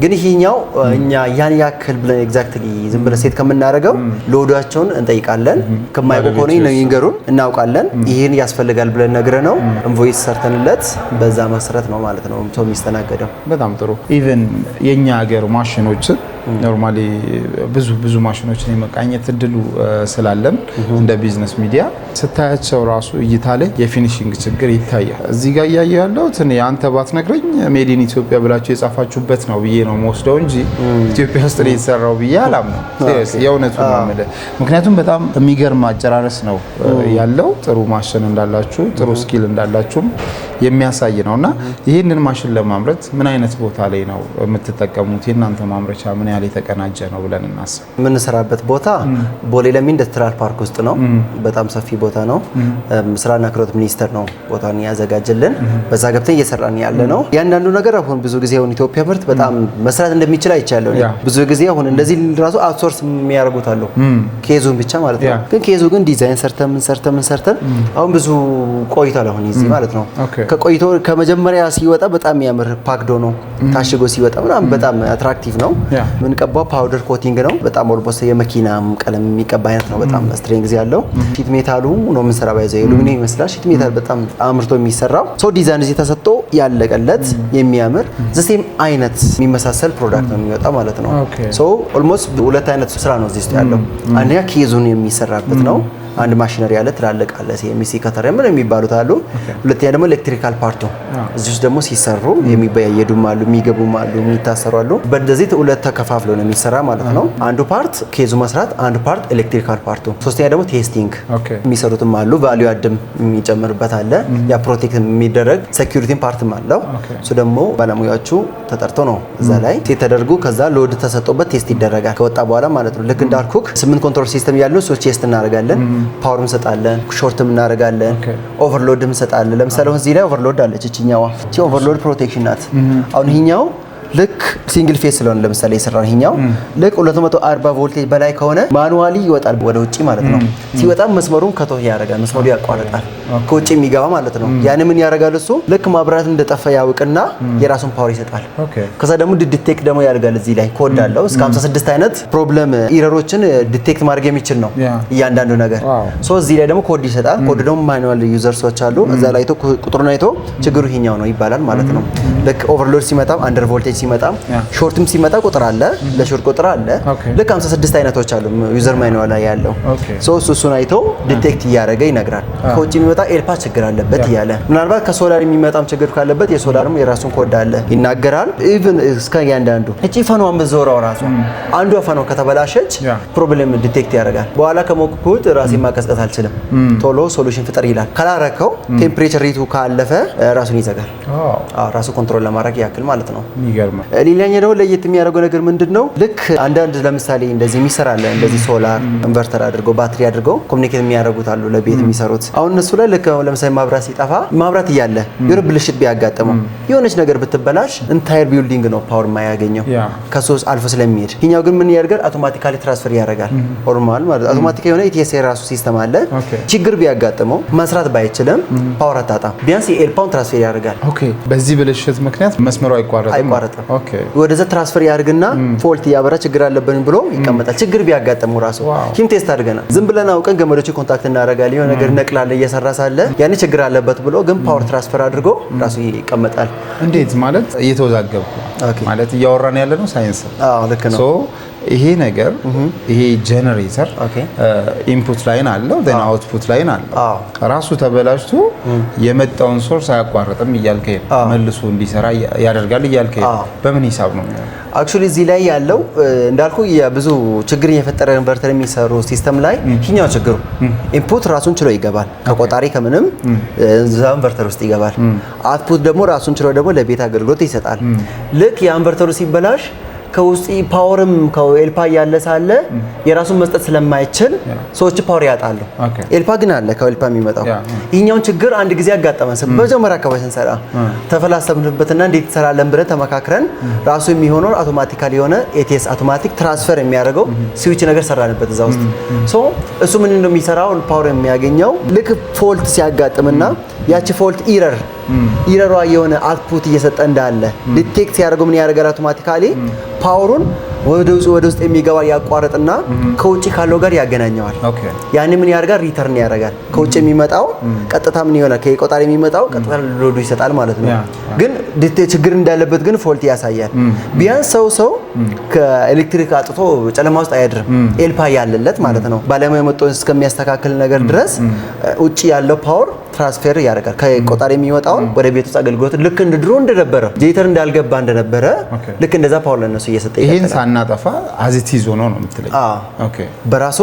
ግን ይሄኛው እኛ ያን ያክል ብለን ኤግዛክትሊ ዝም ብለን ሴት ከምናደርገው ሎዳቸውን እንጠይቃለን። ከማይቆ ከሆነ ይንገሩን እናውቃለን። ይሄን ያስፈልጋል ብለን ነግረነው ኢንቮይስ ሰርተንለት በዛ መሰረት ነው ማለት ነው ሰው የሚስተናገደው። በጣም ጥሩ። ኢቭን የኛ ሀገር ማሽኖችን ኖርማሊ ብዙ ማሽኖችን የመቃኘት እድሉ ስላለን እንደ ቢዝነስ ሚዲያ ስታያቸው ራሱ እይታ ላይ የፊኒሺንግ ችግር ይታያል። እዚህ ጋር እያየሁ ያለሁት እኔ አንተ ባትነግረኝ ሜድ ኢን ኢትዮጵያ ብላችሁ የጻፋችሁበት ነው ብዬ ነው የምወስደው እንጂ ኢትዮጵያ ውስጥ ነው የተሰራው ብዬ አላምነው። የእውነቱን ነው የምልህ። ምክንያቱም በጣም የሚገርም አጨራረስ ነው ያለው። ጥሩ ማሽን እንዳላችሁ፣ ጥሩ ስኪል እንዳላችሁም የሚያሳይ ነውና ይህንን ማሽን ለማምረት ምን አይነት ቦታ ላይ ነው የምትጠቀሙት? የእናንተ ማምረቻ ምን ያህል የተቀናጀ ነው ብለን እናስብ? የምንሰራበት ቦታ ቦሌ ለሚ ኢንዱስትሪያል ፓርክ ውስጥ ነው። በጣም ሰፊ ቦታ ነው። ስራና ክህሎት ሚኒስቴር ነው ቦታውን ያዘጋጀልን። በዛ ገብተን እየሰራን ያለ ነው። ያንዳንዱ ነገር አሁን ብዙ ጊዜ አሁን ኢትዮጵያ ምርት በጣም መስራት እንደሚችል አይቻለሁ። ብዙ ጊዜ አሁን እንደዚህ ራሱ አውትሶርስ የሚያደርጉት አሉ፣ ኬዙን ብቻ ማለት ነው። ግን ኬዙ ግን ዲዛይን ሰርተን አሁን ብዙ ቆይቷል። አሁን እዚህ ማለት ነው ከቆይቶ ከመጀመሪያ ሲወጣ በጣም የሚያምር ፓክዶ ነው ታሽጎ ሲወጣ ምናምን በጣም አትራክቲቭ ነው። ምን ቀባው ፓውደር ኮቲንግ ነው። በጣም ኦልሞስት የመኪና ቀለም የሚቀባ አይነት ነው። በጣም ስትሬንግዝ ያለው ሺት ሜታሉ ነው የምንሰራ ባይዘው አሉሚኒየም ይመስላል። ሺት ሜታል በጣም አምርቶ የሚሰራው ሶ ዲዛይን እዚህ ተሰጥቶ ያለቀለት የሚያምር ዘሴም አይነት የሚመሳሰል ፕሮዳክት ነው የሚወጣ ማለት ነው። ሶ ኦልሞስት ሁለት አይነት ስራ ነው እዚህ ውስጥ ያለው። አንደኛ ኬዙን የሚሰራበት ነው። አንድ ማሽነሪ አለ ትላልቅ አለ ሲኤምሲ ከተረ ምን የሚባሉት አሉ። ሁለተኛ ደግሞ ኤሌክትሪካል ፓርቱ እዚህ ውስጥ ደግሞ ሲሰሩ የሚበያየዱም አሉ የሚገቡም አሉ የሚታሰሩ አሉ። በእንደዚህ ሁለት ተከፋፍሎ ነው የሚሰራ ማለት ነው። አንዱ ፓርት ኬዙ መስራት፣ አንዱ ፓርት ኤሌክትሪካል ፓርቱ። ሶስተኛ ደግሞ ቴስቲንግ የሚሰሩትም አሉ። ቫልዩ አድም የሚጨምርበት አለ። ያ ፕሮቴክት የሚደረግ ሴኩሪቲን ፓርትም አለው። እሱ ደግሞ ባለሙያዎቹ ተጠርቶ ነው እዛ ላይ ቴስት ተደርጎ ከዛ ሎድ ተሰጥቶበት ቴስት ይደረጋል ከወጣ በኋላ ማለት ነው። ልክ እንዳልኩክ 8 ኮንትሮል ሲስተም ያለው ሶ ቴስት እናደርጋለን። ፓወርም እንሰጣለን፣ ሾርትም እናደርጋለን፣ ኦቨርሎድም እንሰጣለን። ለምሳሌ እዚህ ላይ ኦቨርሎድ አለች እቺኛዋ እቺ ኦቨርሎድ ፕሮቴክሽን ናት። አሁን ይሄኛው ልክ ሲንግል ፌስ ስለሆነ ለምሳሌ የሰራው ይሄኛው ልክ 240 ቮልቴጅ በላይ ከሆነ ማኑዋሊ ይወጣል ወደ ውጪ ማለት ነው። ሲወጣ መስመሩን ከቶ ያደርጋል፣ መስመሩ ያቋርጣል ከውጪ የሚገባ ማለት ነው። ያን ምን ያደርጋል እሱ ልክ ማብራት እንደጠፋ ያውቅና የራሱን ፓወር ይሰጣል። ከዛ ደግሞ ዲቴክት ደግሞ ያደርጋል። እዚህ ላይ ኮድ አለው እስከ 56 አይነት ፕሮብለም ኢረሮችን ዲቴክት ማድረግ የሚችል ነው እያንዳንዱ ነገር። ሶ እዚህ ላይ ደግሞ ኮድ ይሰጣል። ኮድ ደግሞ ማኑዋል ዩዘርሶች አሉ እዛ ላይ ቁጥሩን አይቶ ችግሩ ይሄኛው ነው ይባላል ማለት ነው። ልክ ኦቨርሎድ ሲመጣ አንደር ቮልቴጅ ሲመጣ ሾርትም ሲመጣ ቁጥር አለ፣ ለሾርት ቁጥር አለ። ልክ 56 አይነቶች አሉ ዩዘር ማኑዋል ላይ ያለው። ሶ እሱን አይቶ ዲቴክት እያደረገ ይነግራል። ከውጭ የሚመጣ ኤልፓ ችግር አለበት እያለ ምናልባት ከሶላር የሚመጣም ችግር ካለበት የሶላርም የራሱን ኮድ አለ ይናገራል። ኢቭን እስከ ያንዳንዱ እቺ ፈኗን በዞራው ራሱ አንዷ ፈኗ ከተበላሸች ፕሮብሌም ዲቴክት ያደርጋል። በኋላ ከሞክኩት ራሴን ማቀዝቀዝ አልችልም ቶሎ ሶሉሽን ፍጠር ይላል። ካላረከው ቴምፕሬቸር ሪቱ ካለፈ ራሱን ይዘጋል። ራሱ ኮንትሮል ለማድረግ ያክል ማለት ነው። ሌላኛው ደግሞ ለየት የሚያደርገው ነገር ምንድነው? ልክ አንዳንድ ለምሳሌ እንደዚህ የሚሰራለ እንደዚህ ሶላር ኢንቨርተር አድርገው ባትሪ አድርገው ኮሙኒኬት የሚያደርጉት አሉ ለቤት የሚሰሩት። አሁን እነሱ ላይ ልክ ለምሳሌ ማብራት ሲጠፋ ማብራት እያለ የሆነ ብልሽት ቢያጋጥመው የሆነች ነገር ብትበላሽ ኢንታየር ቢልዲንግ ነው ፓወር የማያገኘው ከሶስት አልፎ ስለሚሄድ። ይሄኛው ግን ምን ያደርጋል? አውቶማቲካሊ ትራንስፈር ያደርጋል። ኖርማል ማለት አውቶማቲካሊ የሆነ ኢቲኤስ የራሱ ሲስተም አለ። ችግር ቢያጋጥመው መስራት ባይችልም ፓወር አታጣም፣ ቢያንስ የኤልፓውን ትራንስፈር ያደርጋል። በዚህ ብልሽት ምክንያት መስመሩ አይቋረጥም። ወደዛ ትራንስፈር ያድርግና ፎልት ያበራ ችግር አለብን ብሎ ይቀመጣል። ችግር ቢያጋጥመው ራሱ ኪም ቴስት አድርገናል። ዝም ብለን አውቀን ገመዶች ኮንታክት እናደርጋለን የሆነ ነገር ነቅላለ እየሰራ ሳለ ያኔ ችግር አለበት ብሎ ግን ፓወር ትራንስፈር አድርጎ ራሱ ይቀመጣል። እንዴት ማለት እየተወዛገብኩ ማለት እያወራን ያለ ነው ሳይንስ። ልክ ነው። ይሄ ነገር ይሄ ጄነሬተር ኢንፑት ላይን አለው ደን አውትፑት ላይን አለው። ራሱ ተበላሽቶ የመጣውን ሶርስ አያቋርጥም እያልከኝ መልሶ እንዲሰራ ያደርጋል እያልከኝ በምን ሂሳብ ነው የሚሆነው? አክቹሊ እዚህ ላይ ያለው እንዳልኩ የብዙ ችግር የፈጠረ ኢንቨርተር የሚሰሩ ሲስተም ላይ ይሄኛው ችግሩ ኢንፑት ራሱን ችሎ ይገባል ከቆጣሪ ከምንም እዛ ኢንቨርተር ውስጥ ይገባል። አውትፑት ደግሞ ራሱን ችሎ ደግሞ ለቤት አገልግሎት ይሰጣል። ልክ የኢንቨርተሩ ሲበላሽ ከውስጥ ፓወርም ከኤልፓ ያለ ሳለ የራሱን መስጠት ስለማይችል ሰዎች ፓወር ያጣሉ። ኤልፓ ግን አለ ከኤልፓ የሚመጣው። ይሄኛውን ችግር አንድ ጊዜ አጋጠመን። በመጀመሪያ አካባቢ ስንሰራ ተፈላሰብንበትና እንዴት እንሰራለን ብለን ተመካክረን ራሱ የሚሆነው አውቶማቲካሊ የሆነ ኤቲኤስ አውቶማቲክ ትራንስፈር የሚያደርገው ስዊች ነገር ሰራንበት እዛ ውስጥ። ሶ እሱ ምን እንደሚሰራው ፓወር የሚያገኘው ልክ ፎልት ሲያጋጥምና ያቺ ፎልት ኢረሯ የሆነ አውትፑት እየሰጠ እንዳለ ዲቴክት ሲያደርገው ምን ያደርጋል? አውቶማቲካሊ ፓወሩን ወደ ውስጥ የሚገባ ያቋርጥና ከውጪ ካለው ጋር ያገናኘዋል። ያኔ ምን ያደርጋል? ሪተርን ያደርጋል። ከውጪ የሚመጣው ቀጥታ ምን ይሆናል? ከቆጣሪ የሚመጣው ቀጥታ ሎዱ ይሰጣል ማለት ነው። ግን ችግር እንዳለበት ግን ፎልት ያሳያል። ቢያንስ ሰው ከኤሌክትሪክ አጥቶ ጨለማ ውስጥ አያድርም። ኤልፓ ያለለት ማለት ነው። ባለሙያ መጥቶ እስከሚያስተካክል ነገር ድረስ ውጪ ያለው ፓወር ትራንስፈር ያደርጋል። ከቆጣሪ የሚወጣውን ወደ ቤት ውስጥ አገልግሎት ልክ እንደ ድሮ እንደነበረ ጄተር እንዳልገባ እንደነበረ ልክ እንደዛ ፓወር ለነሱ እየሰጠ ይሄን ሳናጠፋ አዚቲዝ ሆኖ ነው የምትለኝ? በራሱ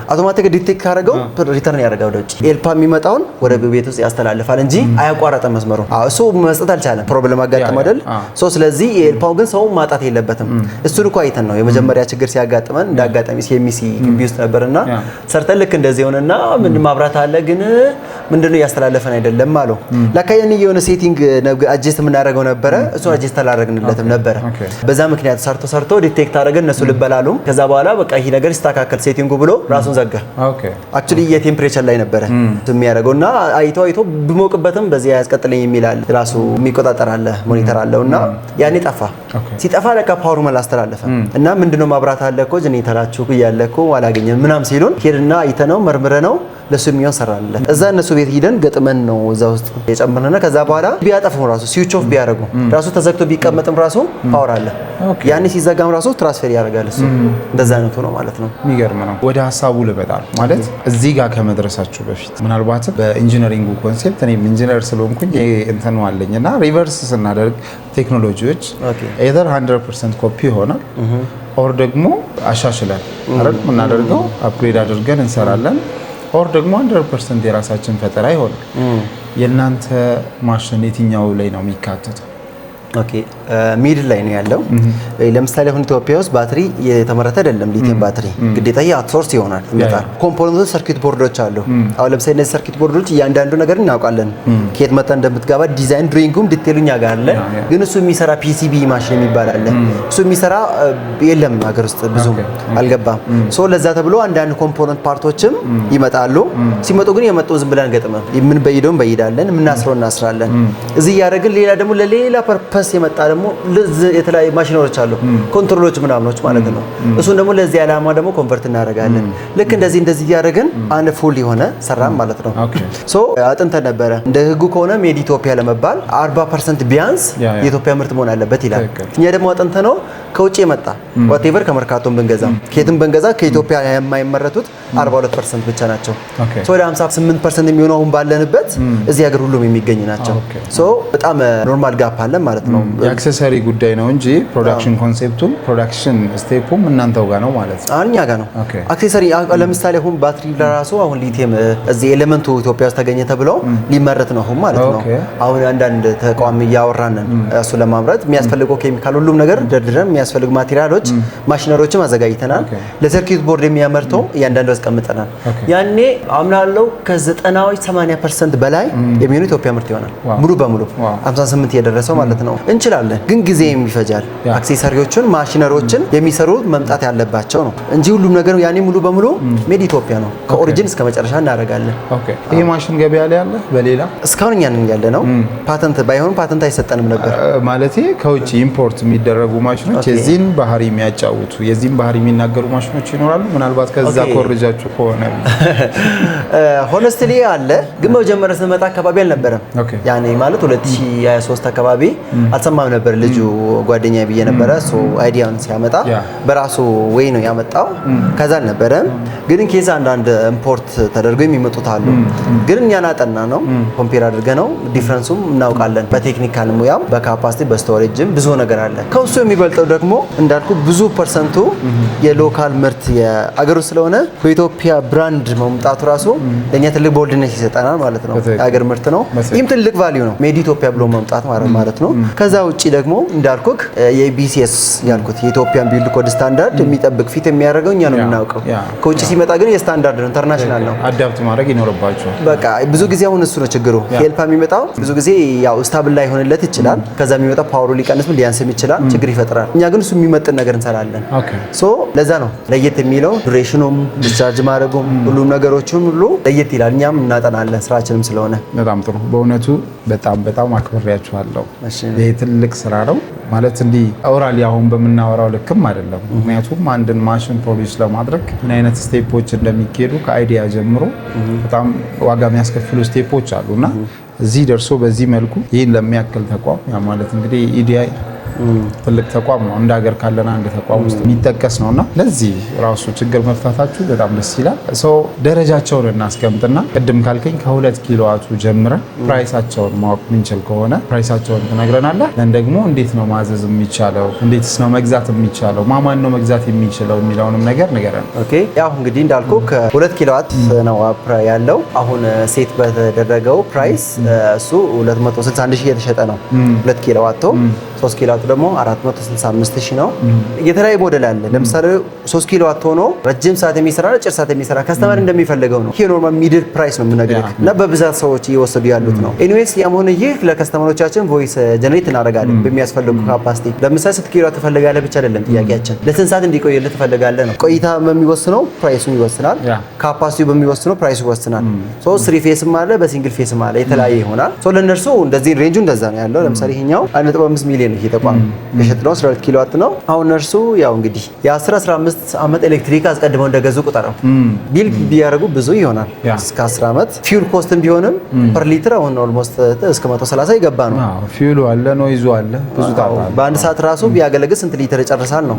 አውቶማቲክ ዲቴክት ካደረገው ሪተርን ያደርጋል ወደ ውጭ። ኤልፓ የሚመጣውን ወደ ቤት ውስጥ ያስተላልፋል እንጂ አያቋረጠም መስመሩ። እሱ መስጠት አልቻለም፣ ፕሮብሌም አጋጥሞ አይደል? ስለዚህ የኤልፓው ግን ሰው ማጣት የለበትም። እሱን እኮ አይተን ነው የመጀመሪያ ችግር ሲያጋጥመን እንዳጋጣሚ ሲኤምሲ ግቢ ውስጥ ነበርና ሰርተን ልክ እንደዚህ ሆነና ምን ማብራት አለ ግን ምንድነው ያስተላለፈን አይደለም አለው። ለካየን የሆነ ሴቲንግ አጀስት የምናደርገው ነበረ፣ እሱ አጀስት አላደረግንለትም ነበረ። በዛ ምክንያት ሰርቶ ዲቴክት አደረገን። እነሱ ልበላሉ። ከዛ በኋላ በቃ ይሄ ነገር ይስተካከል ሴቲንጉ ብሎ ራሱን ዘጋ። አክቹሊ የቴምፕሬቸር ላይ ነበረ የሚያደርገውና አይቶ ቢሞቅበትም በዚህ ያስቀጥለኝ የሚላል ራሱ የሚቆጣጠር አለ ሞኒተር አለውና ያኔ ጠፋ። ሲጠፋ ለካ ፓወሩ መላስተላለፈ እና ምንድነው ማብራት አለ እኮ ጀኔተራችሁ ያለ እኮ አላገኘም ምናም ሲሉን ሄድና አይተነው መርምረነው ለሱ የሚሆን ሰራንለት። እዛ እነሱ ቤት ሄደን ገጥመን ነው እዛ ውስጥ የጨመርነና ከዛ በኋላ ቢያጠፉም ራሱ ስዊች ኦፍ ቢያደርጉ ራሱ ተዘግቶ ቢቀመጥም ራሱ ፓወር አለ። ያኔ ሲዘጋም ራሱ ትራንስፈር ያደርጋል እሱ። እንደዛ አይነቱ ነው ማለት ነው። የሚገርም ነው። ወደ ሀሳቡ ልበጣል ማለት እዚህ ጋር ከመድረሳችሁ በፊት ምናልባት በኢንጂነሪንጉ ኮንሴፕት እኔም ኢንጂነር ስለሆንኩኝ እንትኑ አለኝና ሪቨርስ ስናደርግ ቴክኖሎጂዎች ኤዘር 100% ኮፒ ይሆናል ኦር ደግሞ አሻሽለን አይደል የምናደርገው አፕግሬድ አድርገን እንሰራለን ኦር ደግሞ 100% የራሳችን ፈጠራ ይሆናል። የእናንተ ማሽን የትኛው ላይ ነው የሚካተተው? ኦኬ ሚድል ላይ ነው ያለው። ለምሳሌ አሁን ኢትዮጵያ ውስጥ ባትሪ የተመረተ አይደለም። ሊቲየም ባትሪ ግዴታ የአውትሶርስ ይሆናል ይመጣል። ኮምፖነንቶች ሰርኪት ቦርዶች አሉ። አሁን ለምሳሌ እነዚህ ሰርኪት ቦርዶች እያንዳንዱ ነገር እናውቃለን። ከየት መጣ እንደምትገባ ዲዛይን ድሮይንጉም ዲቴይሉኛ ጋር አለ። ግን እሱ የሚሰራ ፒሲቢ ማሽን የሚባል አለ። እሱ የሚሰራ የለም ሀገር ውስጥ ብዙም አልገባም። ሶ ለዛ ተብሎ አንዳንድ ኮምፖነንት ፓርቶችም ይመጣሉ። ሲመጡ ግን የመጡ ዝም ብለን ገጥመን ምን በይደውን በይዳለን ምናስረው እናስራለን። እዚህ ያደረግን ሌላ ደግሞ ለሌላ ፐርፐስ የመጣ ደግሞ የተለያዩ ማሽነሮች አሉ ኮንትሮሎች ምናምኖች ማለት ነው። እሱን ደግሞ ለዚህ ዓላማ ደግሞ ኮንቨርት እናደርጋለን። ልክ እንደዚህ ያደረግን አንድ ፉል የሆነ ሰራን ማለት ነው። ሶ አጥንተን ነበረ እንደ ህጉ ከሆነ ሜድ ኢትዮጵያ ለመባል 40% ቢያንስ የኢትዮጵያ ምርት መሆን አለበት ይላል። እኛ ደግሞ አጥንተ ነው ከውጭ የመጣ ዋቴቨር ከመርካቶም ብንገዛ ከየትም ብንገዛ ከኢትዮጵያ የማይመረቱት 42% ብቻ ናቸው። ሶ ወደ 58% የሚሆነው አሁን ባለንበት እዚህ ሀገር ሁሉም የሚገኝ ናቸው። ሶ በጣም ኖርማል ጋፕ አለ ማለት ነው። የአክሰሰሪ ጉዳይ ነው እንጂ ፕሮዳክሽን ኮንሴፕቱም ፕሮዳክሽን ስቴፑም እናንተው ጋር ነው ማለት ነው። እኛ ጋር ነው። አክሰሰሪ ለምሳሌ አሁን ባትሪ ለራሱ አሁን ሊቲየም እዚህ ኤሌመንቱ ኢትዮጵያ ውስጥ ተገኘ ተብሎ ሊመረት ነው አሁን ማለት ነው። አሁን አንዳንድ ተቋም እያወራን እሱ ለማምረት የሚያስፈልገው ኬሚካል ሁሉም ነገር ደርድረን የሚያስፈልጉ ማቴሪያሎች ማሽነሪዎችም አዘጋጅተናል። ለሰርኪት ቦርድ የሚያመርተው እያንዳንዱ አስቀምጠናል። ያኔ አምናለው ከ90-80% በላይ የሚሆነው ኢትዮጵያ ምርት ይሆናል ሙሉ በሙሉ 58 የደረሰው ማለት ነው። እንችላለን ግን ጊዜ የሚፈጃል። አክሰሰሪዎችን ማሽነሪዎችን የሚሰሩ መምጣት ያለባቸው ነው እንጂ ሁሉም ነገር ያኔ ሙሉ በሙሉ ሜድ ኢትዮጵያ ነው። ከኦሪጂን እስከ መጨረሻ እናደርጋለን። ይሄ ማሽን ገበያ ላይ አለ በሌላ እስካሁን እኛ ነን ያለ ነው። ፓተንት ባይሆን ፓተንት አይሰጠንም ነበር ማለት ከውጭ ኢምፖርት የሚደረጉ ማሽኖች የዚህን ባህሪ የሚያጫውቱ የዚህን ባህሪ የሚናገሩ ማሽኖች ይኖራሉ። ምናልባት ከዛ ኮርጃችሁ ከሆነ ሆነስትሊ አለ ግን መጀመሪያ ስንመጣ አካባቢ አልነበረም። ያኔ ማለት 2023 አካባቢ አልሰማም ነበር። ልጁ ጓደኛዬ ብዬ ነበረ ሶ አይዲያውን ሲያመጣ በራሱ ወይ ነው ያመጣው። ከዛ አልነበረም ግን ኬዛ አንዳንድ ኢምፖርት ተደርገው የሚመጡት አሉ። ግን እኛን አጠና ነው ኮምፔር አድርገ ነው ዲፈረንሱም እናውቃለን። በቴክኒካል ሙያም በካፓሲቲ በስቶሬጅም ብዙ ነገር አለ። ከሱ የሚበልጠው ደግሞ እንዳልኩ ብዙ ፐርሰንቱ የሎካል ምርት የአገሩ ስለሆነ በኢትዮጵያ ብራንድ መምጣቱ ራሱ ለኛ ትልቅ ቦልድነስ ይሰጠናል ማለት ነው። የአገር ምርት ነው። ይህም ትልቅ ቫልዩ ነው ሜድ ኢትዮጵያ ብሎ መምጣት ማለት ነው። ከዛ ውጪ ደግሞ እንዳልኩክ የቢሲኤስ ያልኩት የኢትዮጵያን ቢልድ ኮድ ስታንዳርድ የሚጠብቅ ፊት የሚያደርገው እኛ ነው የምናውቀው። ከውጪ ሲመጣ ግን የስታንዳርድ ነው ኢንተርናሽናል ነው። አዳፕት ማድረግ ይኖርባቸው። በቃ ብዙ ጊዜ አሁን እሱ ነው ችግሩ። ሄልፓ የሚመጣው ብዙ ጊዜ ያው ስታብል ላይ ሆነለት ይችላል። ከዛ የሚመጣው ፓወሩ ሊቀንስም ሊያንስም ይችላል። ችግር ይፈጥራል። እኛ ግን እሱ የሚመጥን ነገር እንሰራለን። ሶ ለዛ ነው ለየት የሚለው ዱሬሽኑም ዲስቻርጅ ማድረጉም ሁሉም ነገሮችን ሁሉ ለየት ይላል። እኛም እናጠናለን ስራችንም ስለሆነ። በጣም ጥሩ። በእውነቱ በጣም አክብሬያችኋለሁ። ይሄ ትልቅ ስራ ነው ማለት እንዲህ ኦራሊ አሁን በምናወራው ልክም አይደለም። ምክንያቱም አንድን ማሽን ፕሮዲዩስ ለማድረግ ምን አይነት ስቴፖች እንደሚካሄዱ ከአይዲያ ጀምሮ በጣም ዋጋ የሚያስከፍሉ ስቴፖች አሉና እዚህ ደርሶ በዚህ መልኩ ይህን ለሚያክል ተቋም ያ ማለት እንግዲህ ኢዲአይ ትልቅ ተቋም ነው። እንደ ሀገር ካለና አንድ ተቋም ውስጥ የሚጠቀስ ነውና ለዚህ ራሱ ችግር መፍታታችሁ በጣም ደስ ይላል። ሰው ደረጃቸውን እናስቀምጥና ቅድም ካልከኝ ከ2 ኪሎዋቱ ጀምረን ፕራይሳቸውን ማወቅ ምንችል ከሆነ ፕራይሳቸውን ትነግረናለህ። ለን ደግሞ እንዴት ነው ማዘዝ የሚቻለው፣ እንዴትስ ነው መግዛት የሚቻለው፣ ማማን ነው መግዛት የሚችለው የሚለውንም ነገር ንገረን። ኦኬ ያው እንግዲህ እንዳልኩ ከ2 ኪሎዋት ነው ያለው። አሁን ሴት በተደረገው ፕራይስ እሱ 261 ሺህ የተሸጠ ነው 2 ኪሎዋት። 3 ኪሎዋት ደግሞ 465 ነው። የተለያየ ሞዴል አለ። ለምሳሌ 3 ኪሎዋት ሆኖ ረጅም ሰዓት የሚሰራ አጭር ሰዓት የሚሰራ ከስተመር እንደሚፈልገው ነው። ይሄ ኖርማል ሚድል ፕራይስ ነው የምነግርህ እና በብዛት ሰዎች እየወሰዱ ያሉት ነው። ኤኒዌይስ ያም ሆነ ይህ ለከስተመሮቻችን ቮይስ ጀነሬት እናደርጋለን በሚያስፈልጉ ካፓሲቲ። ለምሳሌ 6 ኪሎዋት ትፈልጋለህ ብቻ አይደለም ጥያቄያችን፣ ለስንት ሰዓት እንዲቆይልህ ትፈልጋለህ ነው። ቆይታ በሚወስነው ፕራይሱን ይወስናል። ካፓሲቲው በሚወስነው ፕራይሱ ይወስናል። 3 ፌስም አለ በሲንግል ፌስም አለ የተለያየ ይሆናል። ለእነርሱ እንደዚህ ሬንጁ እንደዛ ነው ያለው። ለምሳሌ ይሄኛው 1.5 ሚሊዮን ሚሊዮን ይሄ ተቋም የሸጥነው 12 ኪሎዋት ነው። አሁን እርሱ ያው እንግዲህ የ10-15 ዓመት ኤሌክትሪክ አስቀድመው እንደገዙ ቁጠረው ቢል ቢያደርጉ ብዙ ይሆናል። እስከ 10 ዓመት ፊውል ኮስትም ቢሆንም ፐር ሊትር አሁን ኦልሞስት እስከ 130 ይገባ ነው። ፊውሉ አለ ኖይዙ አለ ብዙ ታውቃለህ። በአንድ ሰዓት ራሱ ቢያገለግል ስንት ሊትር ይጨርሳል ነው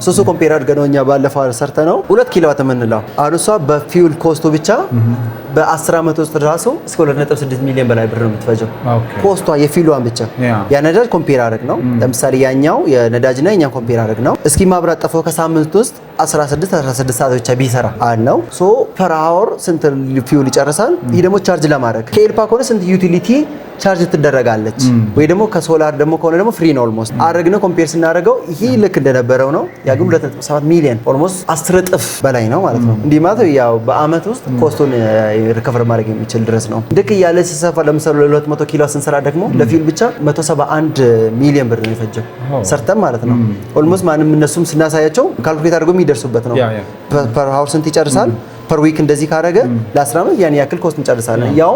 ሱሱ ኮምፔር አድርገነው እኛ ባለፈው ሰርተነው 2 ኪሎዋት የምንለው አሁን እሷ በፊውል ኮስቱ ብቻ በ10 ዓመት ውስጥ ራሱ እስከ 2.6 ሚሊዮን በላይ ብር ነው የምትፈጀው ኮስቷ የፊውሏን ብቻ። ያ ነዳጅ ኮምፔር አድርግ ነው ለምሳሌ ያኛው የነዳጅና የኛው ኮምፔር አድርግ ነው። እስኪ ማብራት ጠፋው ከሳምንት ውስጥ 16 ሰዓት ብቻ ቢሰራ ነው ሶ ፐር አወር ስንት ፊውል ይጨርሳል። ይሄ ደግሞ ቻርጅ ለማድረግ ከኤልፓ ከሆነ ስንት ዩቲሊቲ ቻርጅ ትደረጋለች ወይ ደግሞ ከሶላር ደግሞ ከሆነ ደግሞ ፍሪ ነው ኦልሞስት አድርገን ኮምፔር ስናደርገው ይሄ ልክ እንደነበረው ነው። ያ ግን 2.7 ሚሊዮን ኦልሞስት 10 እጥፍ በላይ ነው ማለት ነው። እንዲህ ማለት ያው በአመት ውስጥ ኮስቱን ሪከቨር ማድረግ የሚችል ድረስ ነው። ልክ እያለ ሲሰፋ ለምሳሌ 200 ኪሎ ስንሰራ ደግሞ ለፊውል ብቻ 171 ሚሊዮን ብር ነው የፈጀው ሰርተን ማለት ነው። ኦልሞስት ማንም እነሱም ስናሳያቸው ካልኩሌት አድርገው የሚደርሱበት ነው። ፐር አወር ስንት ይጨርሳል ፐር ዊክ እንደዚህ ካረገ ለ10 ዓመት ያን ያክል ኮስት እንጨርሳለን። ያው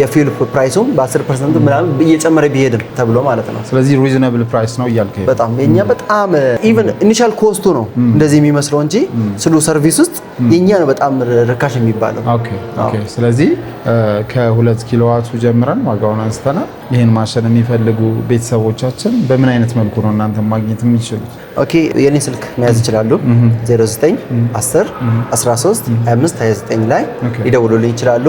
የፊውል ፕራይሱም በ10% ምናምን እየጨመረ ቢሄድም ተብሎ ማለት ነው። ስለዚህ ሪዝነብል ፕራይስ ነው እያልከኝ በጣም የኛ በጣም ኢቭን ኢኒሻል ኮስቱ ነው እንደዚህ የሚመስለው እንጂ ስሉ ሰርቪስ ውስጥ የኛ ነው በጣም ርካሽ የሚባለው። ኦኬ ስለዚህ ከ2 ኪሎዋቱ ጀምረን ዋጋውን አንስተናል። ይሄን ማሽን የሚፈልጉ ቤተሰቦቻችን በምን አይነት መልኩ ነው እናንተ ማግኘት የሚችሉት? ኦኬ የኔ ስልክ መያዝ ይችላሉ 09 10 13 25 29 ላይ ይደውሉልኝ ይችላሉ።